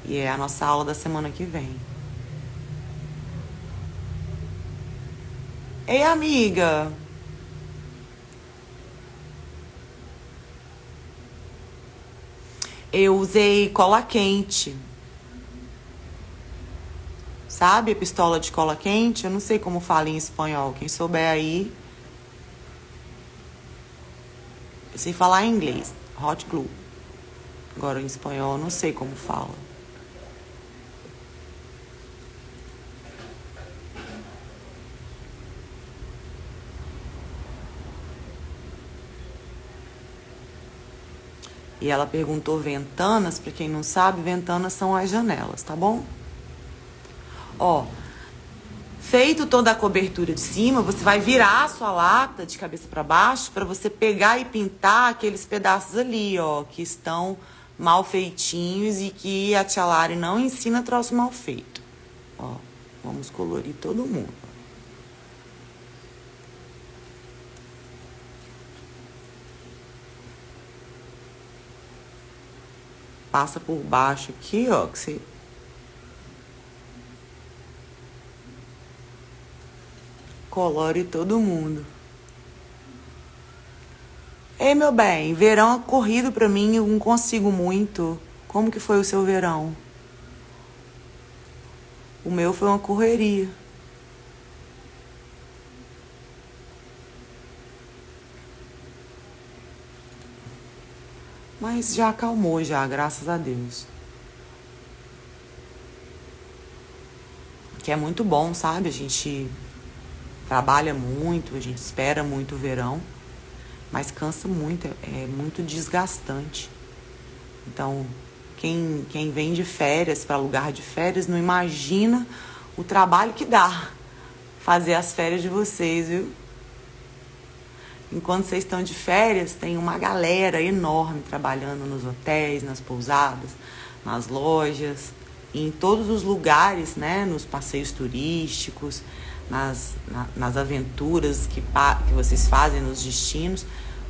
E é a nossa aula da semana que vem. Ei, amiga! Eu usei cola quente. Sabe a pistola de cola quente? Eu não sei como fala em espanhol. Quem souber aí. Eu sei falar em inglês. Hot glue. Agora em espanhol eu não sei como fala. E ela perguntou ventanas. Pra quem não sabe, ventanas são as janelas, tá bom? Ó, feito toda a cobertura de cima, você vai virar a sua lata de cabeça para baixo para você pegar e pintar aqueles pedaços ali, ó, que estão mal feitinhos e que a tia Lari não ensina troço mal feito. Ó, vamos colorir todo mundo. Passa por baixo aqui, ó, que você... colore todo mundo. Ei, meu bem, verão é corrido pra mim, eu não consigo muito. Como que foi o seu verão? O meu foi uma correria. Mas já acalmou já, graças a Deus. Que é muito bom, sabe? A gente trabalha muito, a gente espera muito o verão, mas cansa muito, é muito desgastante. Então, quem vem de férias para lugar de férias não imagina o trabalho que dá fazer as férias de vocês, viu? Enquanto vocês estão de férias, tem uma galera enorme trabalhando nos hotéis, nas pousadas, nas lojas, em todos os lugares, né? Nos passeios turísticos, nas aventuras que vocês fazem nos destinos.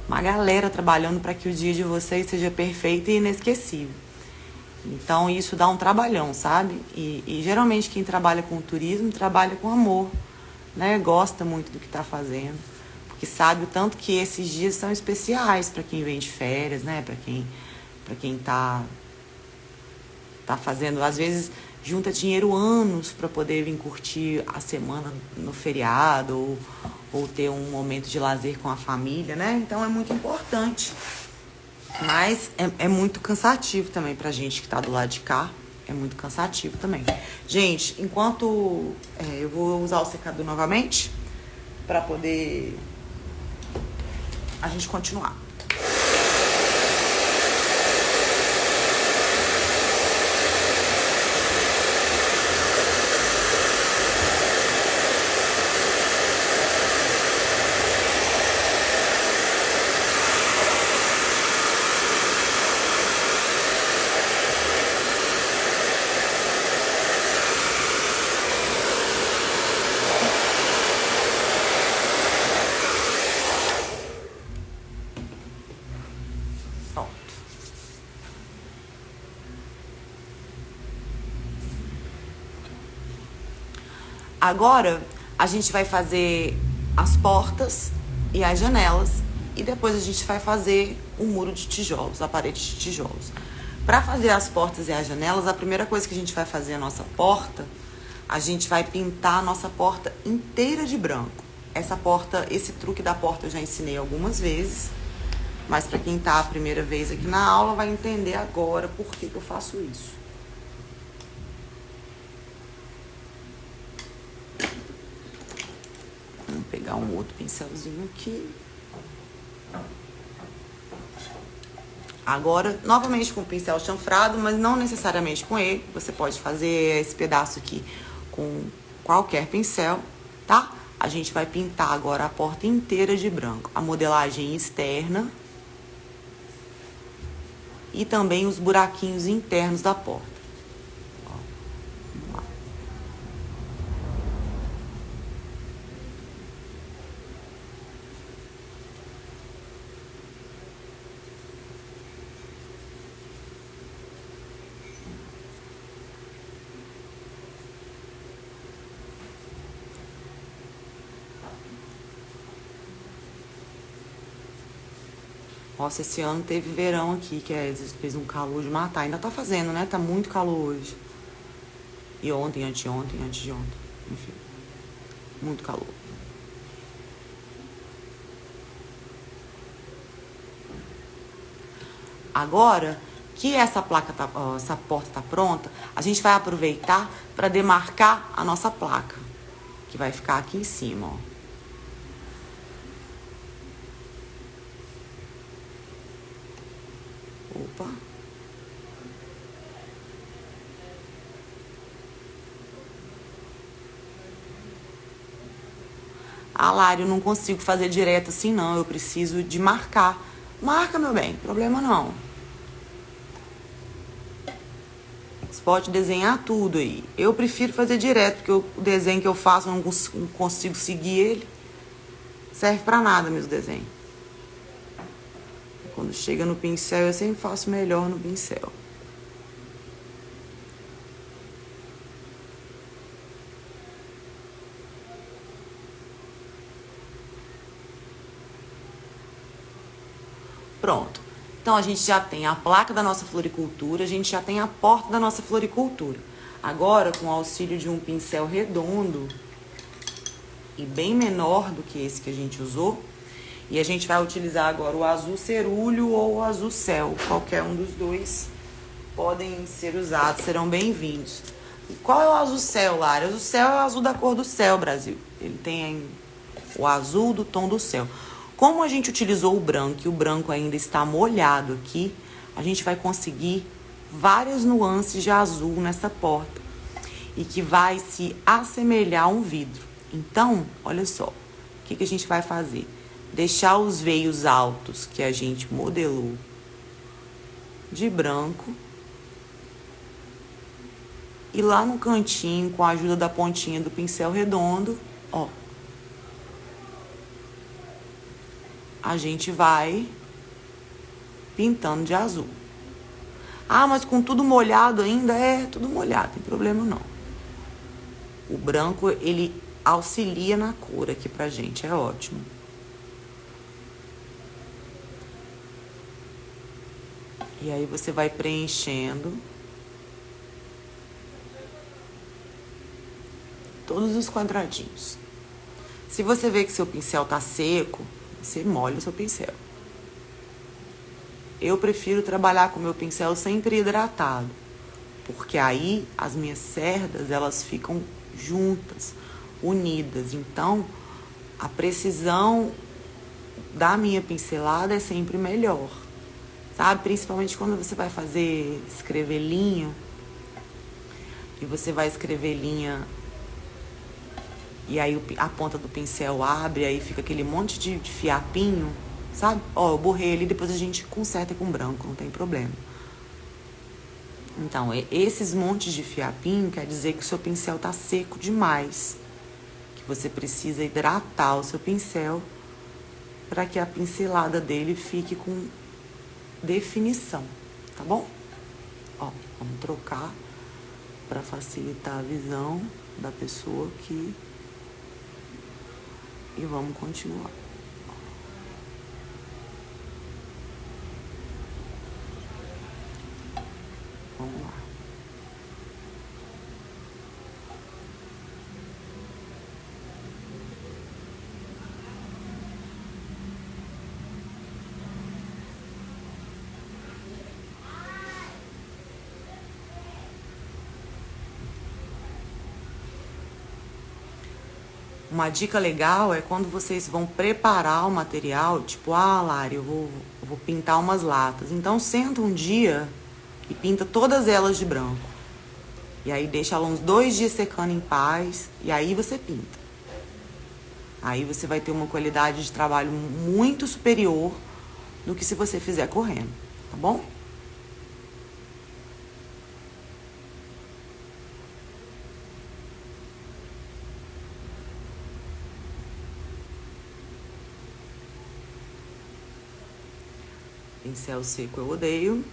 Uma galera trabalhando para que o dia de vocês seja perfeito e inesquecível. Então isso dá um trabalhão, sabe? E geralmente quem trabalha com turismo trabalha com amor, né? Gosta muito do que está fazendo, porque sabe o tanto que esses dias são especiais para quem vem de férias, né? Para quem tá fazendo, às vezes junta dinheiro anos para poder vir curtir a semana no feriado ou ter um momento de lazer com a família, né? Então é muito importante. Mas é muito cansativo também pra gente que tá do lado de cá. É muito cansativo também. Gente, enquanto eu vou usar o secador novamente pra poder a gente continuar. Agora a gente vai fazer as portas e as janelas e depois a gente vai fazer o muro de tijolos, a parede de tijolos. Para fazer as portas e as janelas, a primeira coisa que a gente vai fazer a nossa porta, a gente vai pintar a nossa porta inteira de branco. Essa porta, esse truque da porta eu já ensinei algumas vezes, mas para quem tá a primeira vez aqui na aula vai entender agora por que eu faço isso. Vamos pegar um outro pincelzinho aqui. Agora, novamente com o pincel chanfrado, mas não necessariamente com ele. Você pode fazer esse pedaço aqui com qualquer pincel, tá? A gente vai pintar agora a porta inteira de branco. A modelagem externa e também os buraquinhos internos da porta. Nossa, esse ano teve verão aqui, fez um calor de matar. Ainda tá fazendo, né? Tá muito calor hoje. E ontem, anteontem, antes de ontem. Enfim, muito calor. Agora que essa essa porta tá pronta, a gente vai aproveitar para demarcar a nossa placa, que vai ficar aqui em cima, ó. Opa. Ah, Lari, eu não consigo fazer direto assim, não. Eu preciso de marcar. Marca, meu bem. Problema não. Você pode desenhar tudo aí. Eu prefiro fazer direto, porque o desenho que eu faço, eu não consigo seguir ele. Serve pra nada, meus desenhos. Quando chega no pincel, eu sempre faço melhor no pincel. Pronto. Então, a gente já tem a placa da nossa floricultura, a gente já tem a porta da nossa floricultura. Agora, com o auxílio de um pincel redondo e bem menor do que esse que a gente usou, e a gente vai utilizar agora o azul cerúleo ou o azul céu. Qualquer um dos dois podem ser usados, serão bem-vindos. Qual é o azul céu, Lara? O azul céu é o azul da cor do céu, Brasil. Ele tem o azul do tom do céu. Como a gente utilizou o branco e o branco ainda está molhado aqui, a gente vai conseguir várias nuances de azul nessa porta e que vai se assemelhar a um vidro. Então, olha só, o que a gente vai fazer? Deixar os veios altos que a gente modelou de branco e lá no cantinho, com a ajuda da pontinha do pincel redondo, ó, a gente vai pintando de azul. Ah, mas com tudo molhado ainda? É, tudo molhado, não tem problema não. O branco, ele auxilia na cor aqui pra gente, é ótimo. E aí você vai preenchendo todos os quadradinhos. Se você vê que seu pincel tá seco, você molha o seu pincel. Eu prefiro trabalhar com meu pincel sempre hidratado, porque aí as minhas cerdas, elas ficam juntas, unidas. Então, a precisão da minha pincelada é sempre melhor, sabe? Principalmente quando você vai escrever linha, e você vai escrever linha e aí a ponta do pincel abre, aí fica aquele monte de fiapinho, sabe? Ó, eu borrei ali, depois a gente conserta com branco, não tem problema. Então, esses montes de fiapinho quer dizer que o seu pincel tá seco demais, que você precisa hidratar o seu pincel para que a pincelada dele fique com definição, tá bom? Ó, vamos trocar para facilitar a visão da pessoa aqui. E vamos continuar. Vamos lá. Uma dica legal é quando vocês vão preparar o material, tipo, Lari, eu vou pintar umas latas. Então, senta um dia e pinta todas elas de branco. E aí deixa ela uns 2 dias secando em paz, e aí você pinta. Aí você vai ter uma qualidade de trabalho muito superior do que se você fizer correndo, tá bom? Pincel seco eu odeio.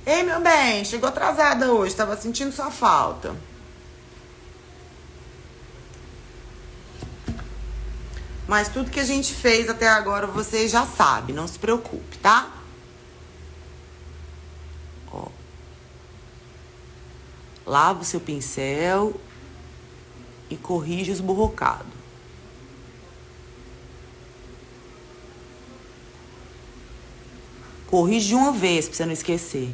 Ei, meu bem, chegou atrasada hoje, tava sentindo sua falta. Mas tudo que a gente fez até agora você já sabe, não se preocupe, tá? Ó. Lava o seu pincel e corrige os borrocados. Corrige de uma vez pra você não esquecer.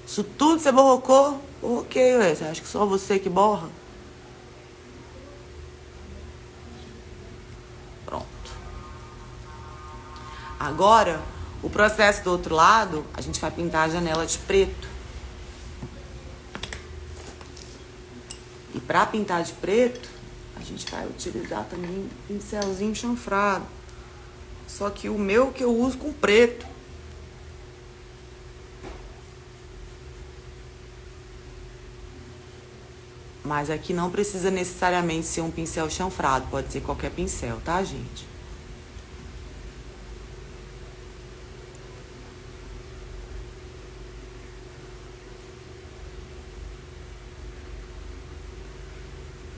Isso tudo você borrocou? Borroquei, ué. Você acha que só você que borra? Pronto. Agora, o processo do outro lado, a gente vai pintar a janela de preto. E pra pintar de preto, a gente vai utilizar também um pincelzinho chanfrado. Só que o meu que eu uso com preto. Mas aqui não precisa necessariamente ser um pincel chanfrado, pode ser qualquer pincel, tá, gente?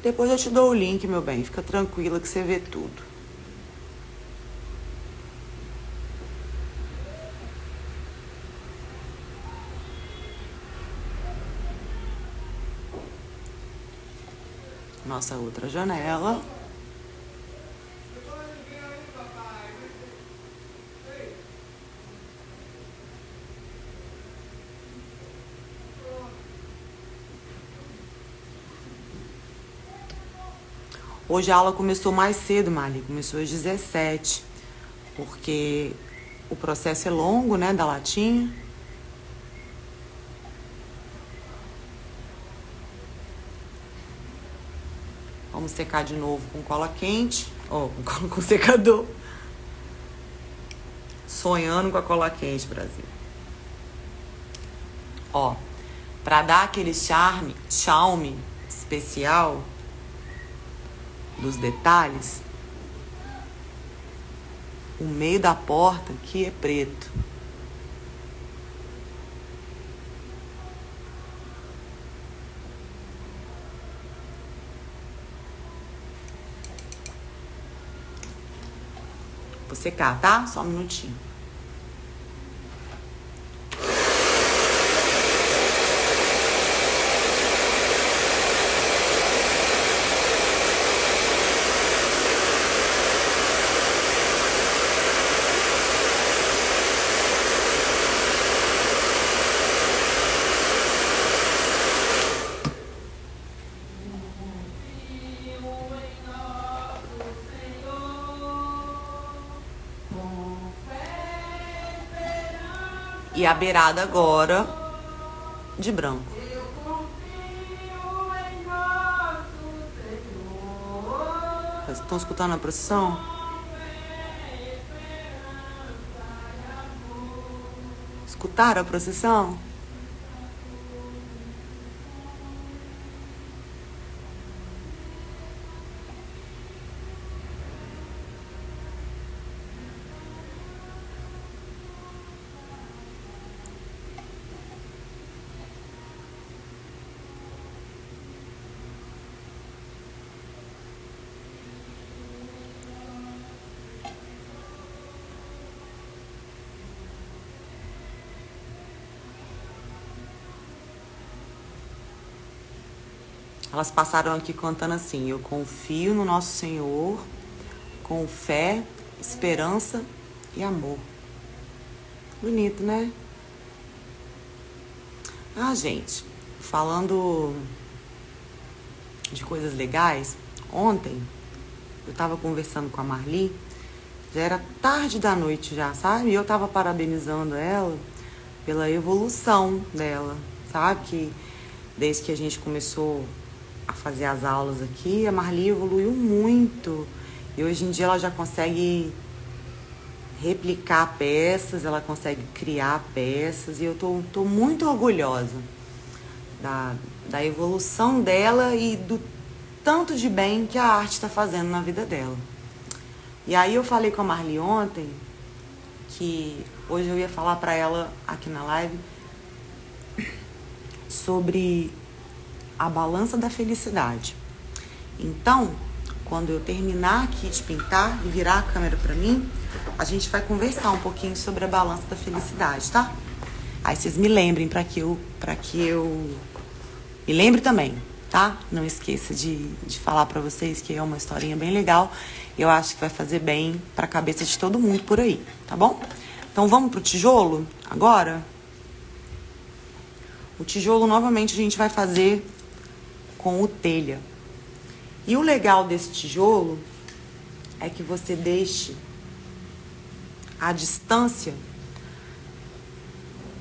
Depois eu te dou o link, meu bem, fica tranquila que você vê tudo. Nossa outra janela. Hoje a aula começou mais cedo, Mali, começou às 17, porque o processo é longo, né, da latinha. Vamos secar de novo com cola quente, com secador. Sonhando com a cola quente, Brasil. Ó, pra dar aquele charme especial dos detalhes, o meio da porta aqui é preto. Vou secar, tá? Só um minutinho. E a beirada agora de branco. Vocês estão escutando a procissão? Escutaram a procissão? Elas passaram aqui cantando assim: eu confio no nosso Senhor, com fé, esperança e amor. Bonito, né? Ah, gente, falando de coisas legais, ontem eu tava conversando com a Marli, já era tarde da noite já, sabe? E eu tava parabenizando ela pela evolução dela, sabe? Que desde que a gente começou a fazer as aulas aqui, a Marli evoluiu muito. E hoje em dia ela já consegue replicar peças, ela consegue criar peças. E eu tô muito orgulhosa da evolução dela e do tanto de bem que a arte está fazendo na vida dela. E aí eu falei com a Marli ontem que hoje eu ia falar para ela aqui na live sobre a balança da felicidade. Então, quando eu terminar aqui de pintar e virar a câmera para mim, a gente vai conversar um pouquinho sobre a balança da felicidade, tá? Aí vocês me lembrem para que eu me lembre também, tá? Não esqueça de falar para vocês que é uma historinha bem legal. Eu acho que vai fazer bem para a cabeça de todo mundo por aí, tá bom? Então vamos pro tijolo agora? O tijolo novamente a gente vai fazer com o telha. E o legal desse tijolo é que você deixe a distância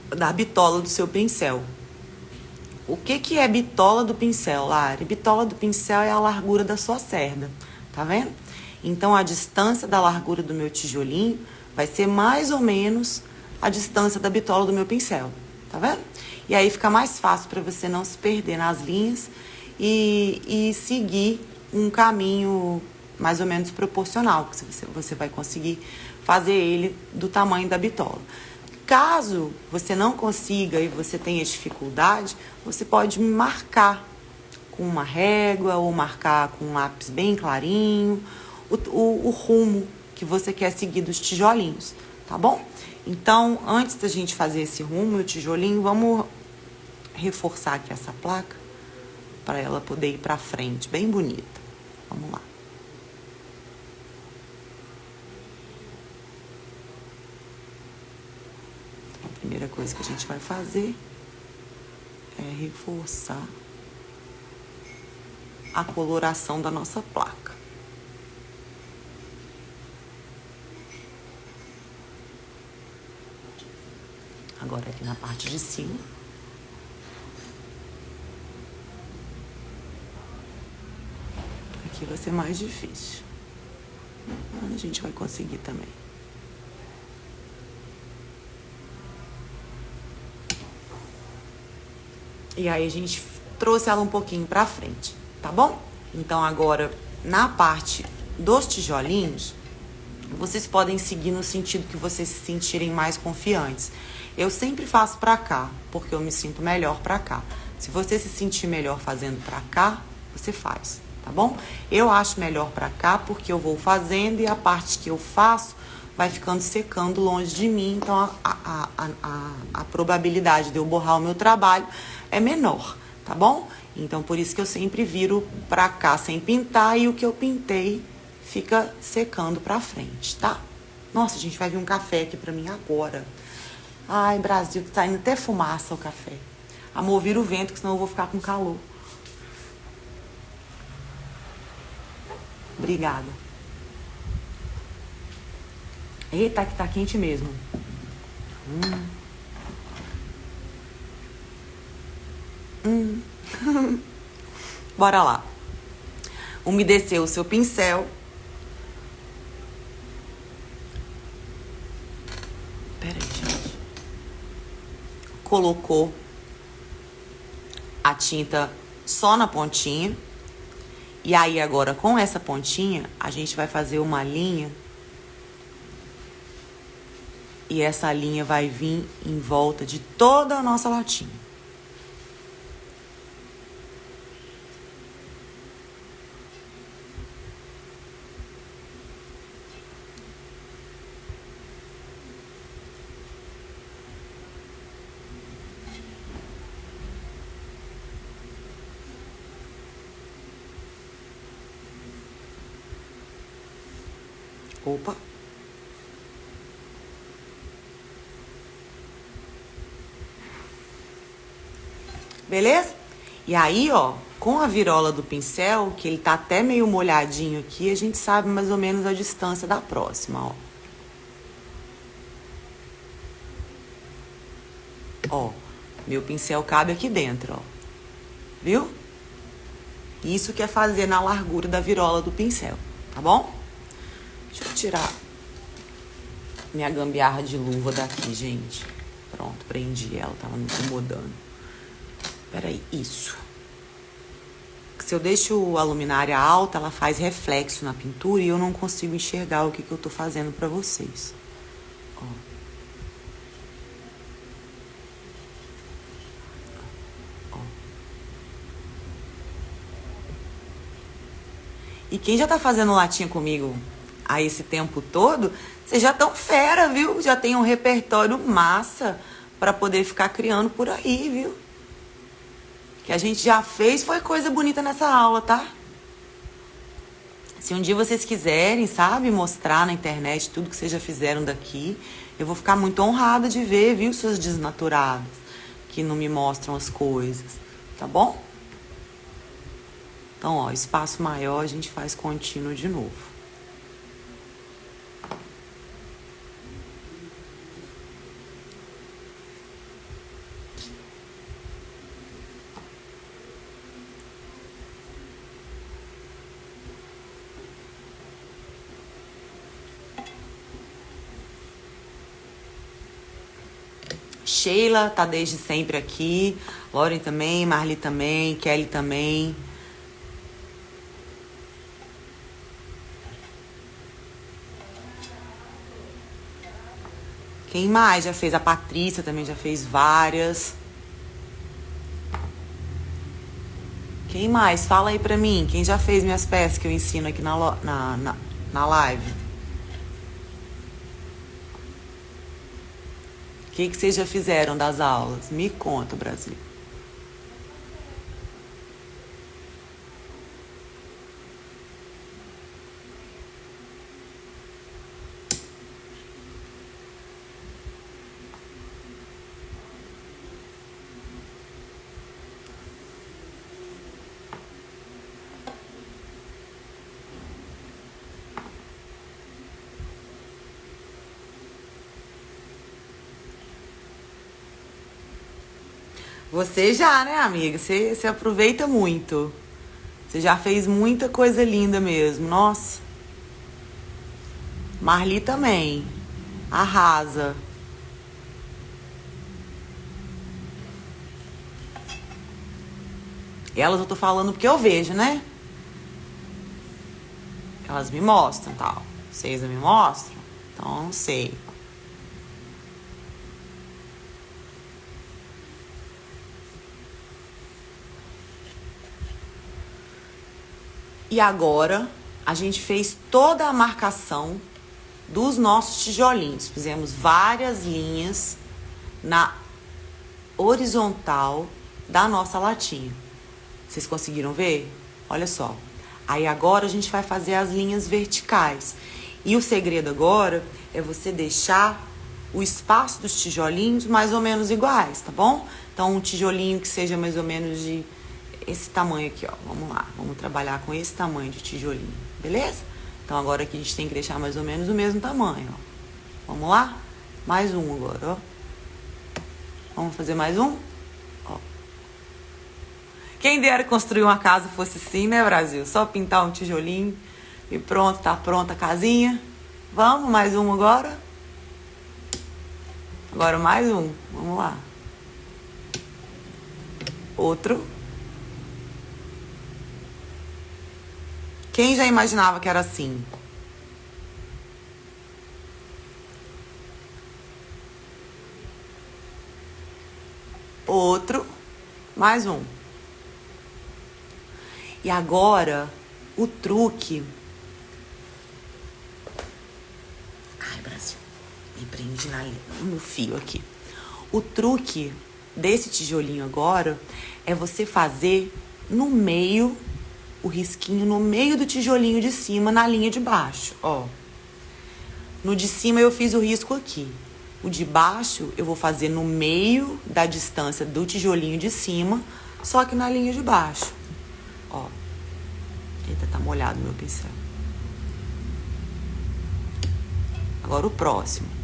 da bitola do seu pincel. O que é bitola do pincel, Lari? Bitola do pincel é a largura da sua cerda, tá vendo? Então a distância da largura do meu tijolinho vai ser mais ou menos a distância da bitola do meu pincel, tá vendo? E aí fica mais fácil para você não se perder nas linhas e seguir um caminho mais ou menos proporcional, que você vai conseguir fazer ele do tamanho da bitola. Caso você não consiga e você tenha dificuldade, você pode marcar com uma régua ou marcar com um lápis bem clarinho o rumo que você quer seguir dos tijolinhos, tá bom? Então, antes da gente fazer esse rumo e o tijolinho, vamos reforçar aqui essa placa para ela poder ir para frente, bem bonita. Vamos lá. A primeira coisa que a gente vai fazer é reforçar a coloração da nossa placa. Agora aqui na parte de cima. Aqui vai ser mais difícil. Mas a gente vai conseguir também. E aí a gente trouxe ela um pouquinho pra frente, tá bom? Então agora, na parte dos tijolinhos, vocês podem seguir no sentido que vocês se sentirem mais confiantes. Eu sempre faço pra cá, porque eu me sinto melhor pra cá. Se você se sentir melhor fazendo pra cá, você faz, tá bom? Eu acho melhor pra cá porque eu vou fazendo e a parte que eu faço vai ficando secando longe de mim. Então a probabilidade de eu borrar o meu trabalho é menor, tá bom? Então por isso que eu sempre viro pra cá sem pintar e o que eu pintei fica secando pra frente, tá? Nossa, gente, vai vir um café aqui pra mim agora. Ai, Brasil, que tá indo até fumaça o café. Amor, vira o vento, que senão eu vou ficar com calor. Obrigada. Eita, que tá quente mesmo. Bora lá. Umedecer o seu pincel. Pera aí, gente. Colocou a tinta só na pontinha. E aí agora com essa pontinha a gente vai fazer uma linha. E essa linha vai vir em volta de toda a nossa latinha. Opa! Beleza? E aí, ó, com a virola do pincel, que ele tá até meio molhadinho aqui, a gente sabe mais ou menos a distância da próxima, ó. Ó, meu pincel cabe aqui dentro, ó. Viu? Isso que é fazer na largura da virola do pincel, tá bom? Deixa eu tirar minha gambiarra de luva daqui, gente. Pronto, prendi ela, tava me incomodando. Peraí, isso. se eu deixo a luminária alta, ela faz reflexo na pintura e eu não consigo enxergar o que eu tô fazendo pra vocês. Ó. Ó. E quem já tá fazendo latinha comigo há esse tempo todo, vocês já tão fera, viu? Já tem um repertório massa pra poder ficar criando por aí, viu? Que a gente já fez foi coisa bonita nessa aula, tá? Se um dia vocês quiserem, sabe, mostrar na internet tudo que vocês já fizeram daqui, eu vou ficar muito honrada de ver, viu, suas desnaturadas, que não me mostram as coisas, tá bom? Então, ó, espaço maior a gente faz contínuo de novo. Sheila tá desde sempre aqui, Lauren também, Marli também, Kelly também. Quem mais já fez? A Patrícia também já fez várias. Quem mais? Fala aí pra mim. Quem já fez minhas peças que eu ensino aqui na live? O que vocês já fizeram das aulas? Me conta, Brasil. Você já, né, amiga? Você aproveita muito. Você já fez muita coisa linda mesmo. Nossa. Marli também. Arrasa. Elas eu tô falando porque eu vejo, né? Elas me mostram, tal. Vocês não me mostram? Então, não sei. E agora, a gente fez toda a marcação dos nossos tijolinhos. Fizemos várias linhas na horizontal da nossa latinha. Vocês conseguiram ver? Olha só. Aí agora a gente vai fazer as linhas verticais. E o segredo agora é você deixar o espaço dos tijolinhos mais ou menos iguais, tá bom? Então um tijolinho que seja mais ou menos de esse tamanho aqui, ó. Vamos lá, vamos trabalhar com esse tamanho de tijolinho, beleza? Então agora aqui a gente tem que deixar mais ou menos o mesmo tamanho, ó. Vamos lá? Mais um agora, ó. Vamos fazer mais um? Ó. Quem dera construir uma casa fosse assim, né, Brasil? Só pintar um tijolinho e pronto, tá pronta a casinha. Vamos, mais um agora. Agora mais um, vamos lá. Outro. Quem já imaginava que era assim? Outro. Mais um. E agora, o truque... Ai, Brasil. Me prende no fio aqui. O truque desse tijolinho agora é você fazer no meio... o risquinho no meio do tijolinho de cima, na linha de baixo, ó. No de cima eu fiz o risco aqui. O de baixo eu vou fazer no meio da distância do tijolinho de cima, só que na linha de baixo, ó. Eita, tá molhado meu pincel. Agora o próximo.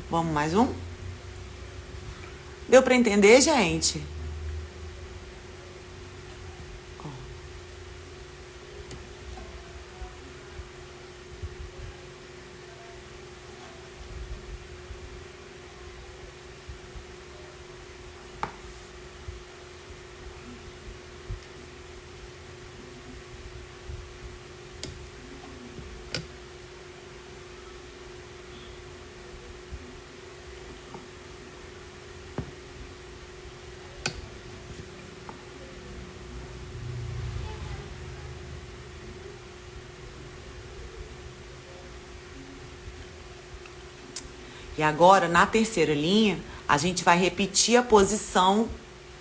Vamos mais um? Deu pra entender, gente? Ó. E agora, na terceira linha, a gente vai repetir a posição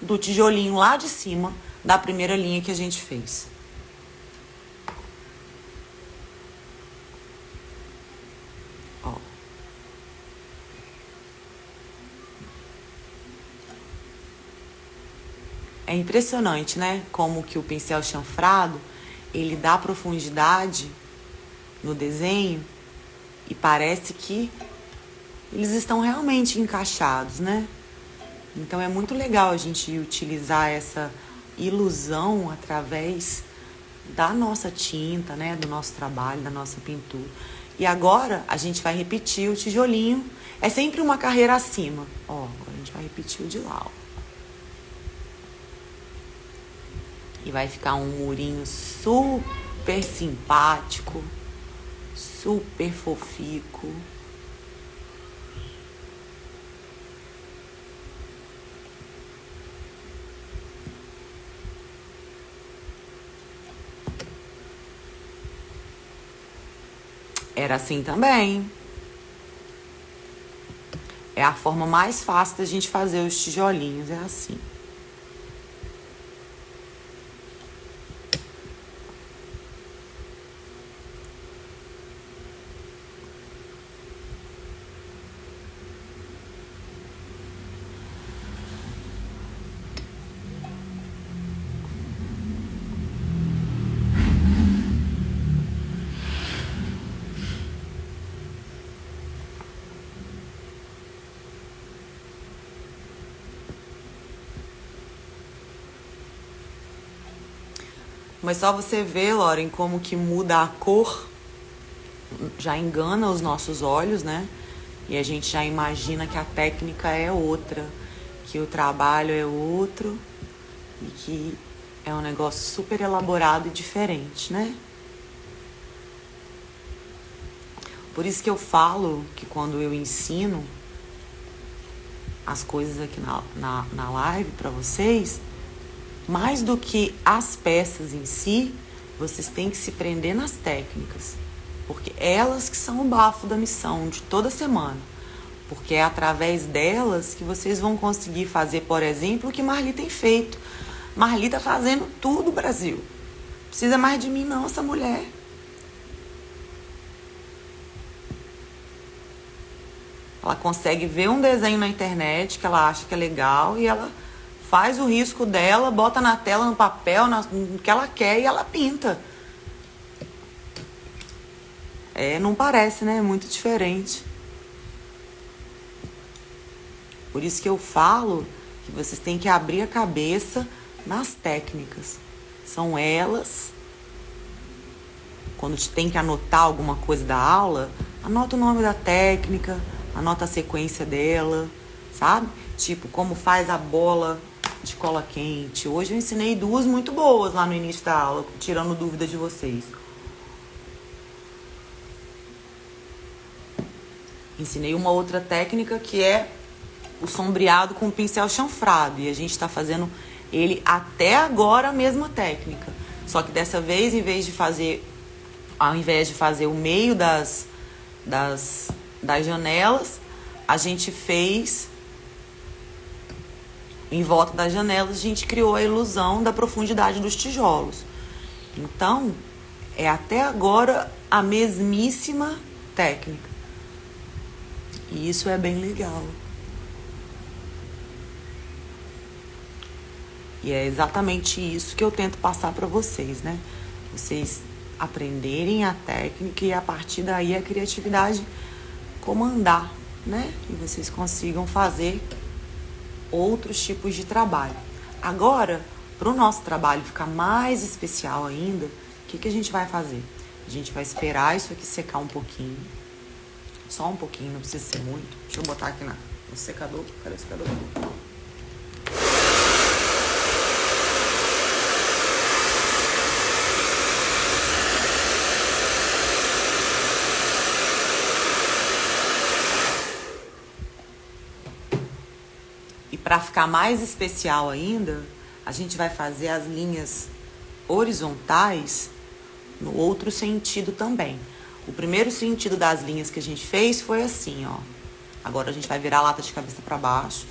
do tijolinho lá de cima da primeira linha que a gente fez. Ó. É impressionante, né? Como que o pincel chanfrado, ele dá profundidade no desenho e parece que eles estão realmente encaixados, né? Então é muito legal a gente utilizar essa ilusão através da nossa tinta, né? Do nosso trabalho, da nossa pintura. E agora a gente vai repetir o tijolinho. É sempre uma carreira acima. Ó, agora a gente vai repetir o de lá, ó. E vai ficar um murinho super simpático, super fofico. Era assim também. É a forma mais fácil da gente fazer os tijolinhos, é assim. Mas só você ver, Lauren, como que muda a cor, já engana os nossos olhos, né? E a gente já imagina que a técnica é outra, que o trabalho é outro e que é um negócio super elaborado e diferente, né? Por isso que eu falo que quando eu ensino as coisas aqui na live para vocês, mais do que as peças em si, vocês têm que se prender nas técnicas. Porque elas que são o bafo da missão de toda semana. Porque é através delas que vocês vão conseguir fazer, por exemplo, o que Marli tem feito. Marli tá fazendo tudo, Brasil. Não precisa mais de mim não, essa mulher. Ela consegue ver um desenho na internet que ela acha que é legal e ela faz o risco dela, bota na tela, no papel, no que ela quer e ela pinta. Não parece, né? É muito diferente. Por isso que eu falo que vocês têm que abrir a cabeça nas técnicas. São elas. Quando tem que anotar alguma coisa da aula, anota o nome da técnica, anota a sequência dela, sabe? Tipo, como faz a bola de cola quente. Hoje eu ensinei 2 muito boas lá no início da aula, tirando dúvida de vocês. Ensinei uma outra técnica que é o sombreado com pincel chanfrado. E a gente está fazendo ele até agora a mesma técnica. Só que dessa vez, ao invés de fazer o meio das janelas, a gente fez... Em volta das janelas, a gente criou a ilusão da profundidade dos tijolos. Então, é até agora a mesmíssima técnica. E isso é bem legal. E é exatamente isso que eu tento passar para vocês, né? Vocês aprenderem a técnica e a partir daí a criatividade comandar, né? E vocês consigam fazer outros tipos de trabalho. Agora, para o nosso trabalho ficar mais especial ainda, o que a gente vai fazer? A gente vai esperar isso aqui secar um pouquinho. Só um pouquinho, não precisa ser muito. Deixa eu botar aqui no secador. Cadê o secador? E para ficar mais especial ainda, a gente vai fazer as linhas horizontais no outro sentido também. O primeiro sentido das linhas que a gente fez foi assim, ó. Agora a gente vai virar a lata de cabeça para baixo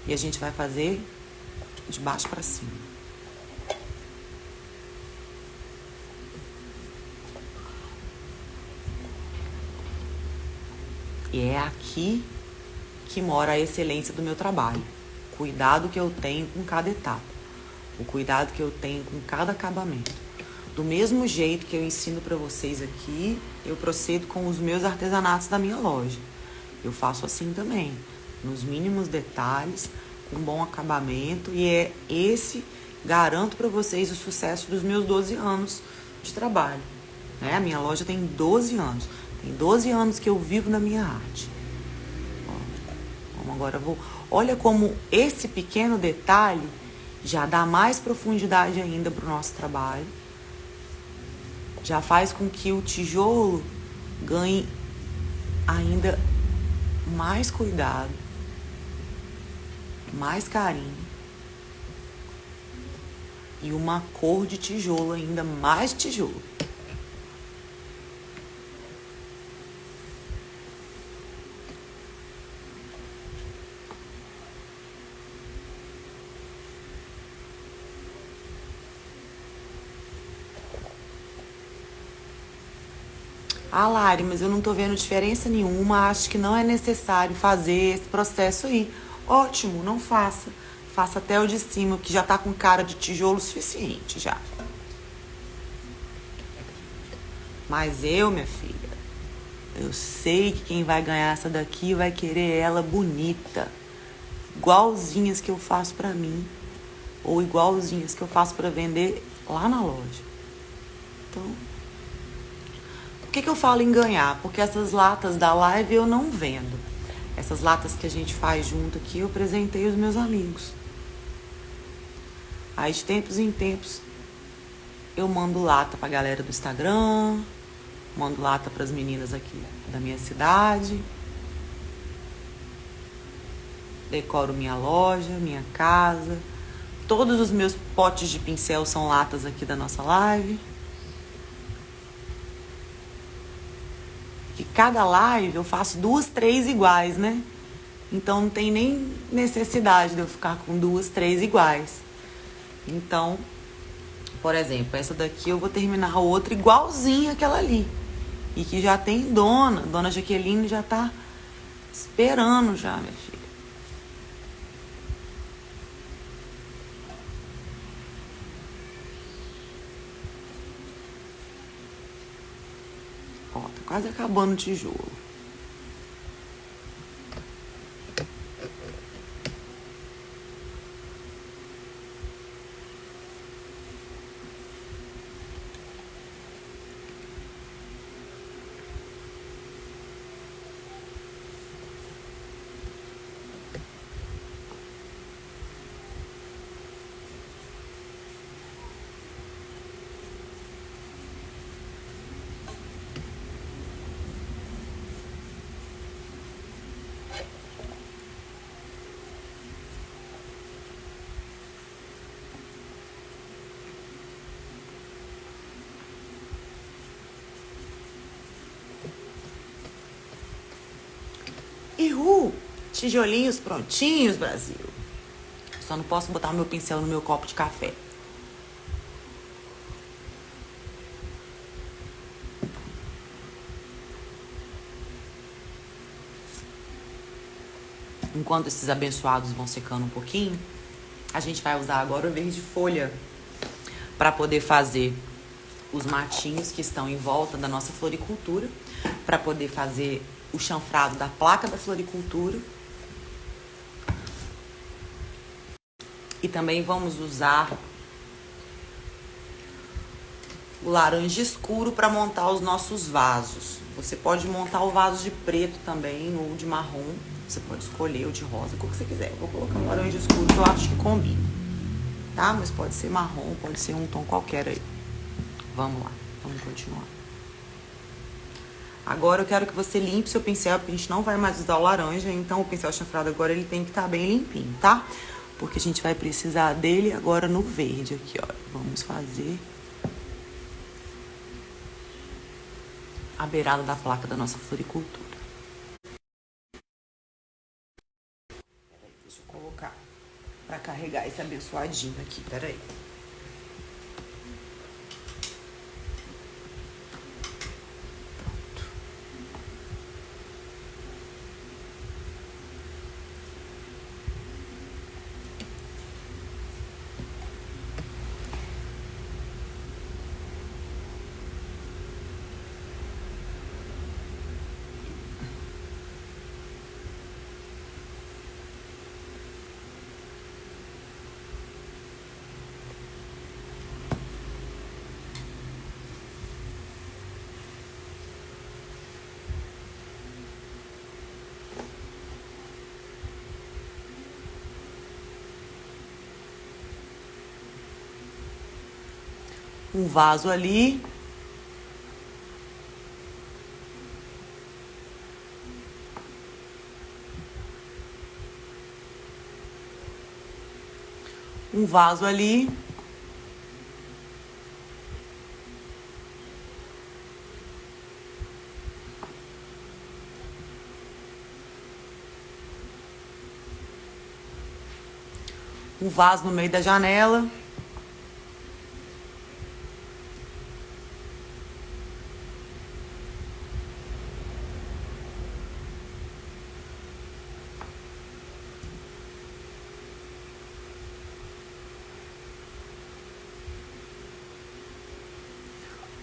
e a gente vai fazer de baixo para cima. E é aqui que mora a excelência do meu trabalho. O cuidado que eu tenho com cada etapa. O cuidado que eu tenho com cada acabamento. Do mesmo jeito que eu ensino para vocês aqui, eu procedo com os meus artesanatos da minha loja. Eu faço assim também, nos mínimos detalhes, com bom acabamento. E é esse, garanto para vocês, o sucesso dos meus 12 anos de trabalho. Né? A minha loja tem 12 anos. Tem 12 anos que eu vivo na minha arte. Agora olha como esse pequeno detalhe já dá mais profundidade ainda para o nosso trabalho. Já faz com que o tijolo ganhe ainda mais cuidado, mais carinho e uma cor de tijolo ainda mais tijolo. Ah, Lari, mas eu não tô vendo diferença nenhuma, acho que não é necessário fazer esse processo aí. Ótimo, não faça. Faça até o de cima, que já tá com cara de tijolo suficiente já. Mas eu, minha filha, eu sei que quem vai ganhar essa daqui vai querer ela bonita. Igualzinhas que eu faço pra mim. Ou igualzinhas que eu faço pra vender lá na loja. Então... Por que eu falo em ganhar? Porque essas latas da live eu não vendo. Essas latas que a gente faz junto aqui, eu presentei os meus amigos. Aí de tempos em tempos eu mando lata pra galera do Instagram, mando lata pras meninas aqui da minha cidade. Decoro minha loja, minha casa. Todos os meus potes de pincel são latas aqui da nossa live. Que cada live eu faço 2, 3 iguais, né? Então não tem nem necessidade de eu ficar com 2, 3 iguais. Então, por exemplo, essa daqui eu vou terminar a outra igualzinha aquela ali. E que já tem Dona Jaqueline já tá esperando já, minha filha. Ó, tá quase acabando o tijolo. Ihu! Tijolinhos prontinhos, Brasil. Só não posso botar o meu pincel no meu copo de café. Enquanto esses abençoados vão secando um pouquinho, a gente vai usar agora o verde folha para poder fazer os matinhos que estão em volta da nossa floricultura, para poder fazer o chanfrado da placa da floricultura. E também vamos usar o laranja escuro para montar os nossos vasos. Você pode montar o vaso de preto também, ou de marrom. Você pode escolher o de rosa, o que você quiser. Eu vou colocar o laranja escuro que eu acho que combina. Tá? Mas pode ser marrom, pode ser um tom qualquer aí. Vamos lá, vamos continuar. Agora eu quero que você limpe seu pincel, porque a gente não vai mais usar o laranja. Então o pincel chanfrado agora ele tem que estar bem limpinho, tá? Porque a gente vai precisar dele agora no verde aqui, ó. Vamos fazer a beirada da placa da nossa floricultura. Deixa eu colocar pra carregar esse abençoadinho aqui, peraí. Um vaso ali. Um vaso ali. Um vaso no meio da janela.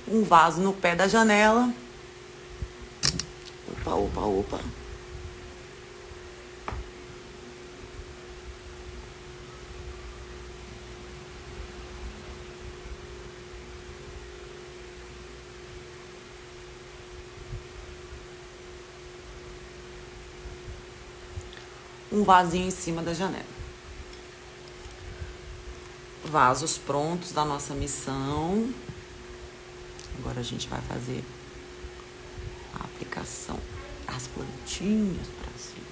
Um vaso no pé da janela. Opa, opa, opa. Um vasinho em cima da janela. Vasos prontos da nossa missão. Agora a gente vai fazer a aplicação das plantinhas para cima.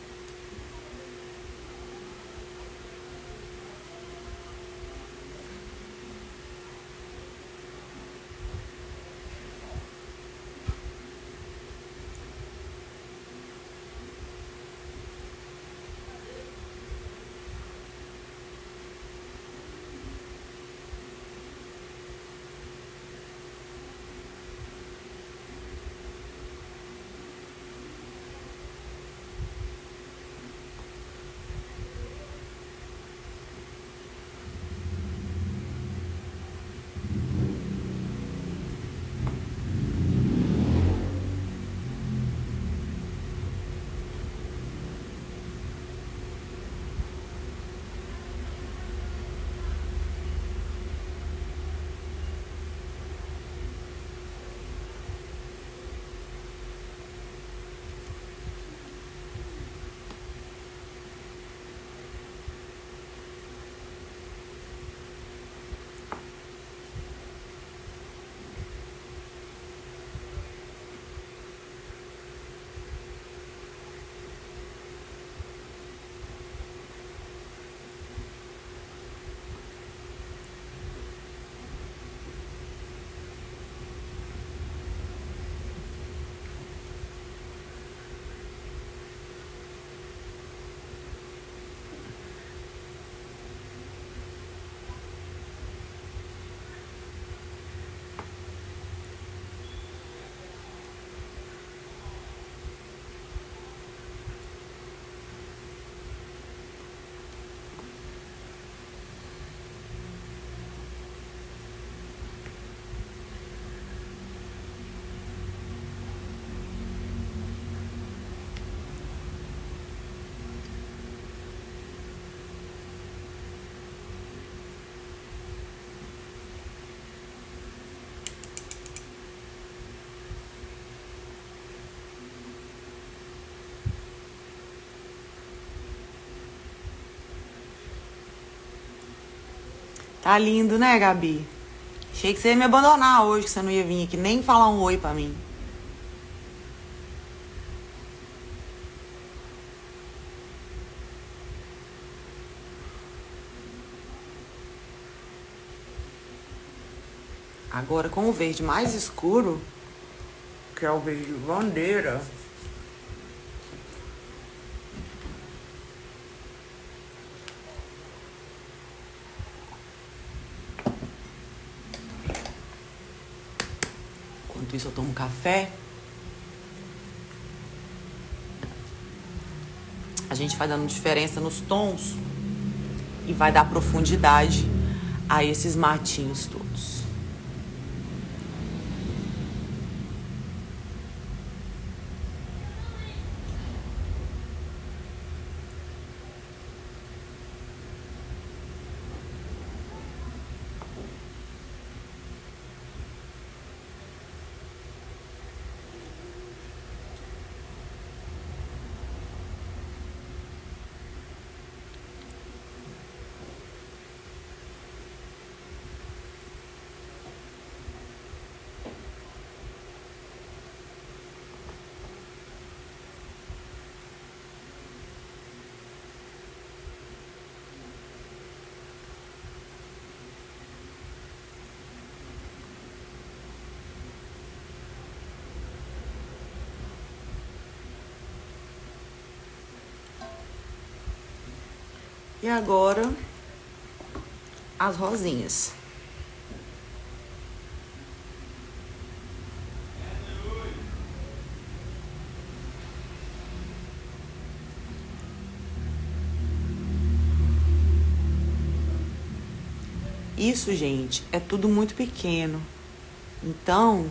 Tá lindo, né, Gabi? Achei que você ia me abandonar hoje, que você não ia vir aqui nem falar um oi pra mim. Agora com o verde mais escuro, que é o verde bandeira, Enquanto isso eu tomo café. A gente vai dando diferença nos tons e vai dar profundidade a esses matinhos todos. E agora, as rosinhas. Isso, gente, é tudo muito pequeno. Então,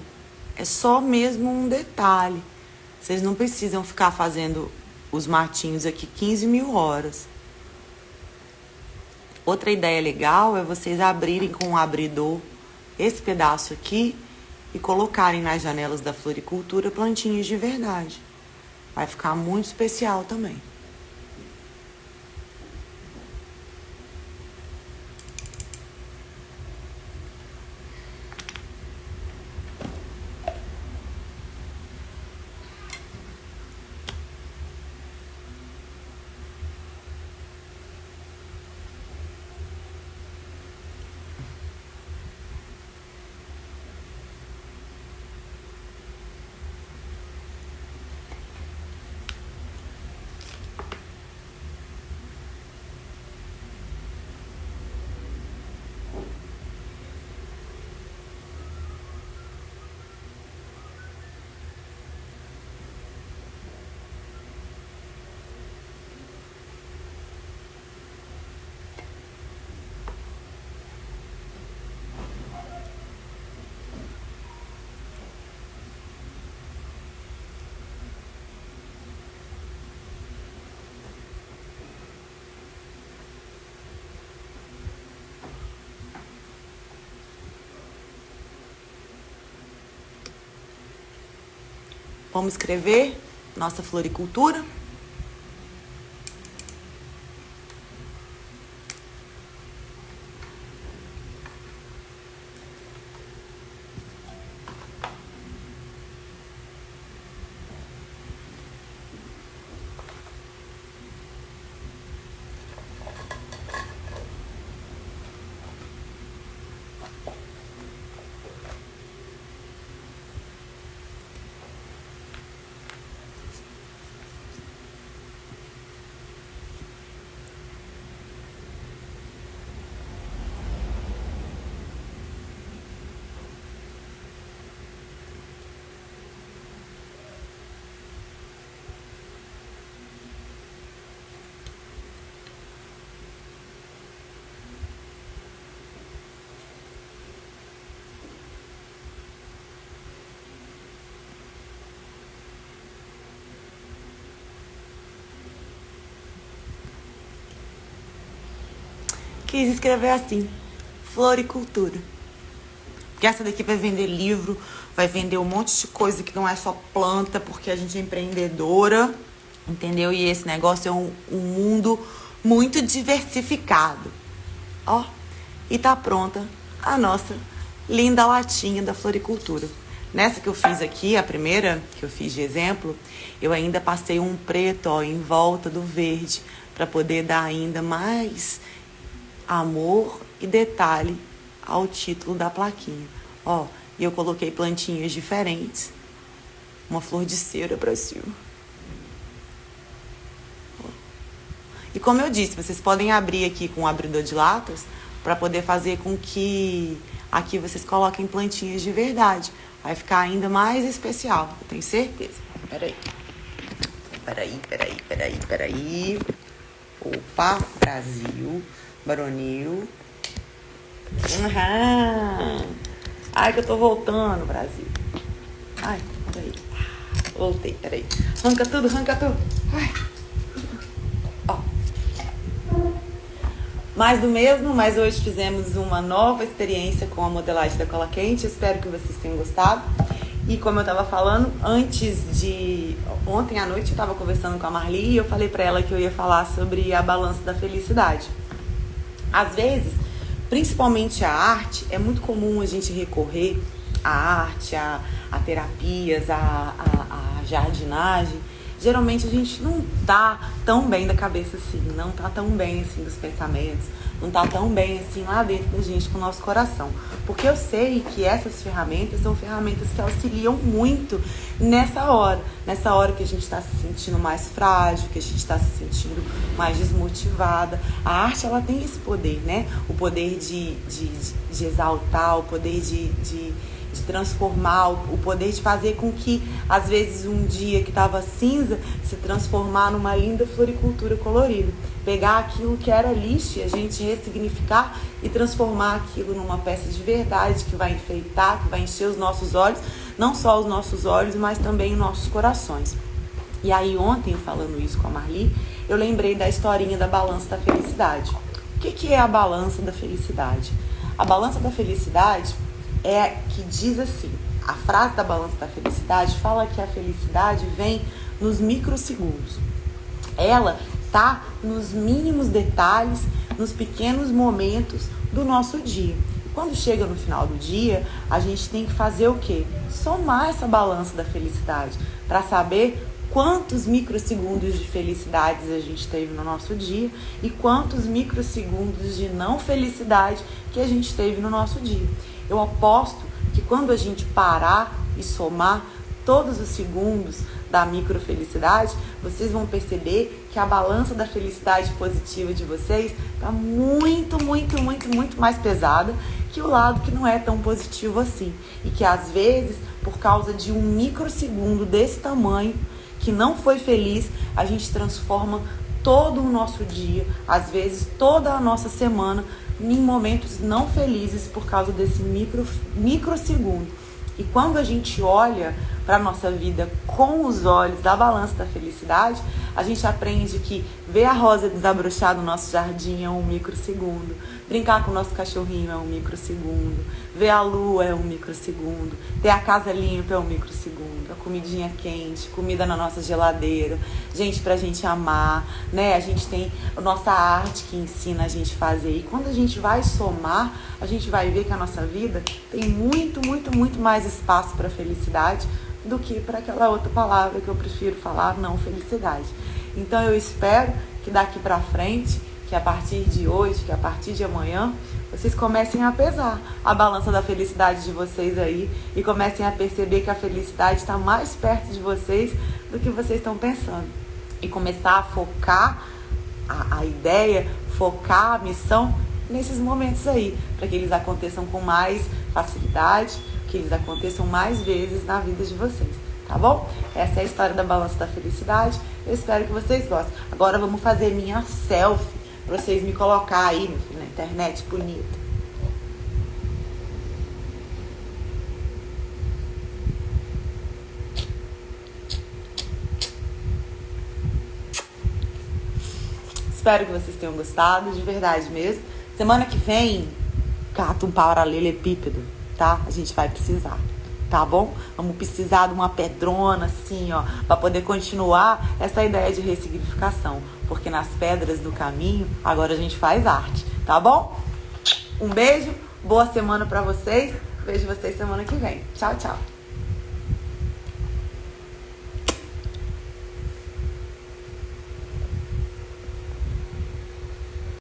é só mesmo um detalhe. Vocês não precisam ficar fazendo os matinhos aqui 15 mil horas. Outra ideia legal é vocês abrirem com um abridor esse pedaço aqui e colocarem nas janelas da floricultura plantinhas de verdade. Vai ficar muito especial também. Vamos escrever nossa floricultura? Quis escrever assim, floricultura. Porque essa daqui vai vender livro, vai vender um monte de coisa que não é só planta, porque a gente é empreendedora, entendeu? E esse negócio é um mundo muito diversificado. Ó, e tá pronta a nossa linda latinha da floricultura. Nessa que eu fiz aqui, a primeira que eu fiz de exemplo, eu ainda passei um preto, ó, em volta do verde, para poder dar ainda mais amor e detalhe ao título da plaquinha. Ó, e eu coloquei plantinhas diferentes. Uma flor de cera pra cima. Ó. E como eu disse, vocês podem abrir aqui com um abridor de latas para poder fazer com que aqui vocês coloquem plantinhas de verdade. vai ficar ainda mais especial, eu tenho certeza. Peraí. Opa, Brasil, Baronil. Ai, que eu tô voltando, Brasil. Ai, peraí. Voltei, peraí. Arranca tudo. Ai. Ó. Mais do mesmo, mas hoje fizemos uma nova experiência com a modelagem da cola quente. Espero que vocês tenham gostado. E como eu tava falando, ontem à noite eu tava conversando com a Marli e eu falei pra ela que eu ia falar sobre a balança da felicidade. Às vezes, principalmente a arte, é muito comum a gente recorrer à arte, a terapias, a jardinagem. Geralmente a gente não tá tão bem da cabeça assim, não tá tão bem assim dos pensamentos, não tá tão bem assim lá dentro da gente com o nosso coração. Porque eu sei que essas ferramentas são ferramentas que auxiliam muito nessa hora que a gente está se sentindo mais frágil, que a gente está se sentindo mais desmotivada. A arte, ela tem esse poder, né? O poder de exaltar, o poder de transformar, o poder de fazer com que, às vezes, um dia que estava cinza, se transformar numa linda floricultura colorida. Pegar aquilo que era lixo e a gente ressignificar e transformar aquilo numa peça de verdade que vai enfeitar, que vai encher os nossos olhos, não só os nossos olhos, mas também os nossos corações. E aí, ontem, falando isso com a Marli, eu lembrei da historinha da balança da felicidade. O que é a balança da felicidade? A balança da felicidade é que diz assim, a frase da balança da felicidade fala que a felicidade vem nos microsegundos. Ela tá nos mínimos detalhes, nos pequenos momentos do nosso dia. Quando chega no final do dia, a gente tem que fazer o quê? Somar essa balança da felicidade para saber quantos microsegundos de felicidades a gente teve no nosso dia e quantos microsegundos de não felicidade que a gente teve no nosso dia. Eu aposto que quando a gente parar e somar todos os segundos da microfelicidade, vocês vão perceber que a balança da felicidade positiva de vocês está muito mais pesada que o lado que não é tão positivo assim. E que às vezes, por causa de um microsegundo desse tamanho, que não foi feliz, a gente transforma todo o nosso dia, às vezes toda a nossa semana, em momentos não felizes por causa desse microsegundo. E quando a gente olha para a nossa vida com os olhos da balança da felicidade, a gente aprende que ver a rosa desabrochar no nosso jardim é um microsegundo, brincar com o nosso cachorrinho é um microsegundo, ver a lua é um microsegundo, ter a casa limpa é um microsegundo, a comidinha quente, comida na nossa geladeira, gente pra gente amar, né? A gente tem a nossa arte que ensina a gente a fazer. E quando a gente vai somar, a gente vai ver que a nossa vida tem muito mais espaço para felicidade do que para aquela outra palavra que eu prefiro falar, não felicidade. Então eu espero que daqui para frente, que a partir de hoje, que a partir de amanhã, vocês comecem a pesar a balança da felicidade de vocês aí e comecem a perceber que a felicidade está mais perto de vocês do que vocês estão pensando. E começar a focar a ideia, focar a missão nesses momentos aí, para que eles aconteçam com mais facilidade, que eles aconteçam mais vezes na vida de vocês, tá bom? Essa é a história da balança da felicidade. Eu espero que vocês gostem. Agora vamos fazer minha selfie pra vocês me colocar aí, meu filho, na internet bonita. Espero que vocês tenham gostado, de verdade mesmo. Semana que vem, cata um paralelepípedo, tá? A gente vai precisar, tá bom? Vamos precisar de uma pedrona assim, ó, para poder continuar essa ideia de ressignificação. Porque nas pedras do caminho, agora a gente faz arte, tá bom? Um beijo, boa semana pra vocês. Vejo vocês semana que vem. Tchau, tchau.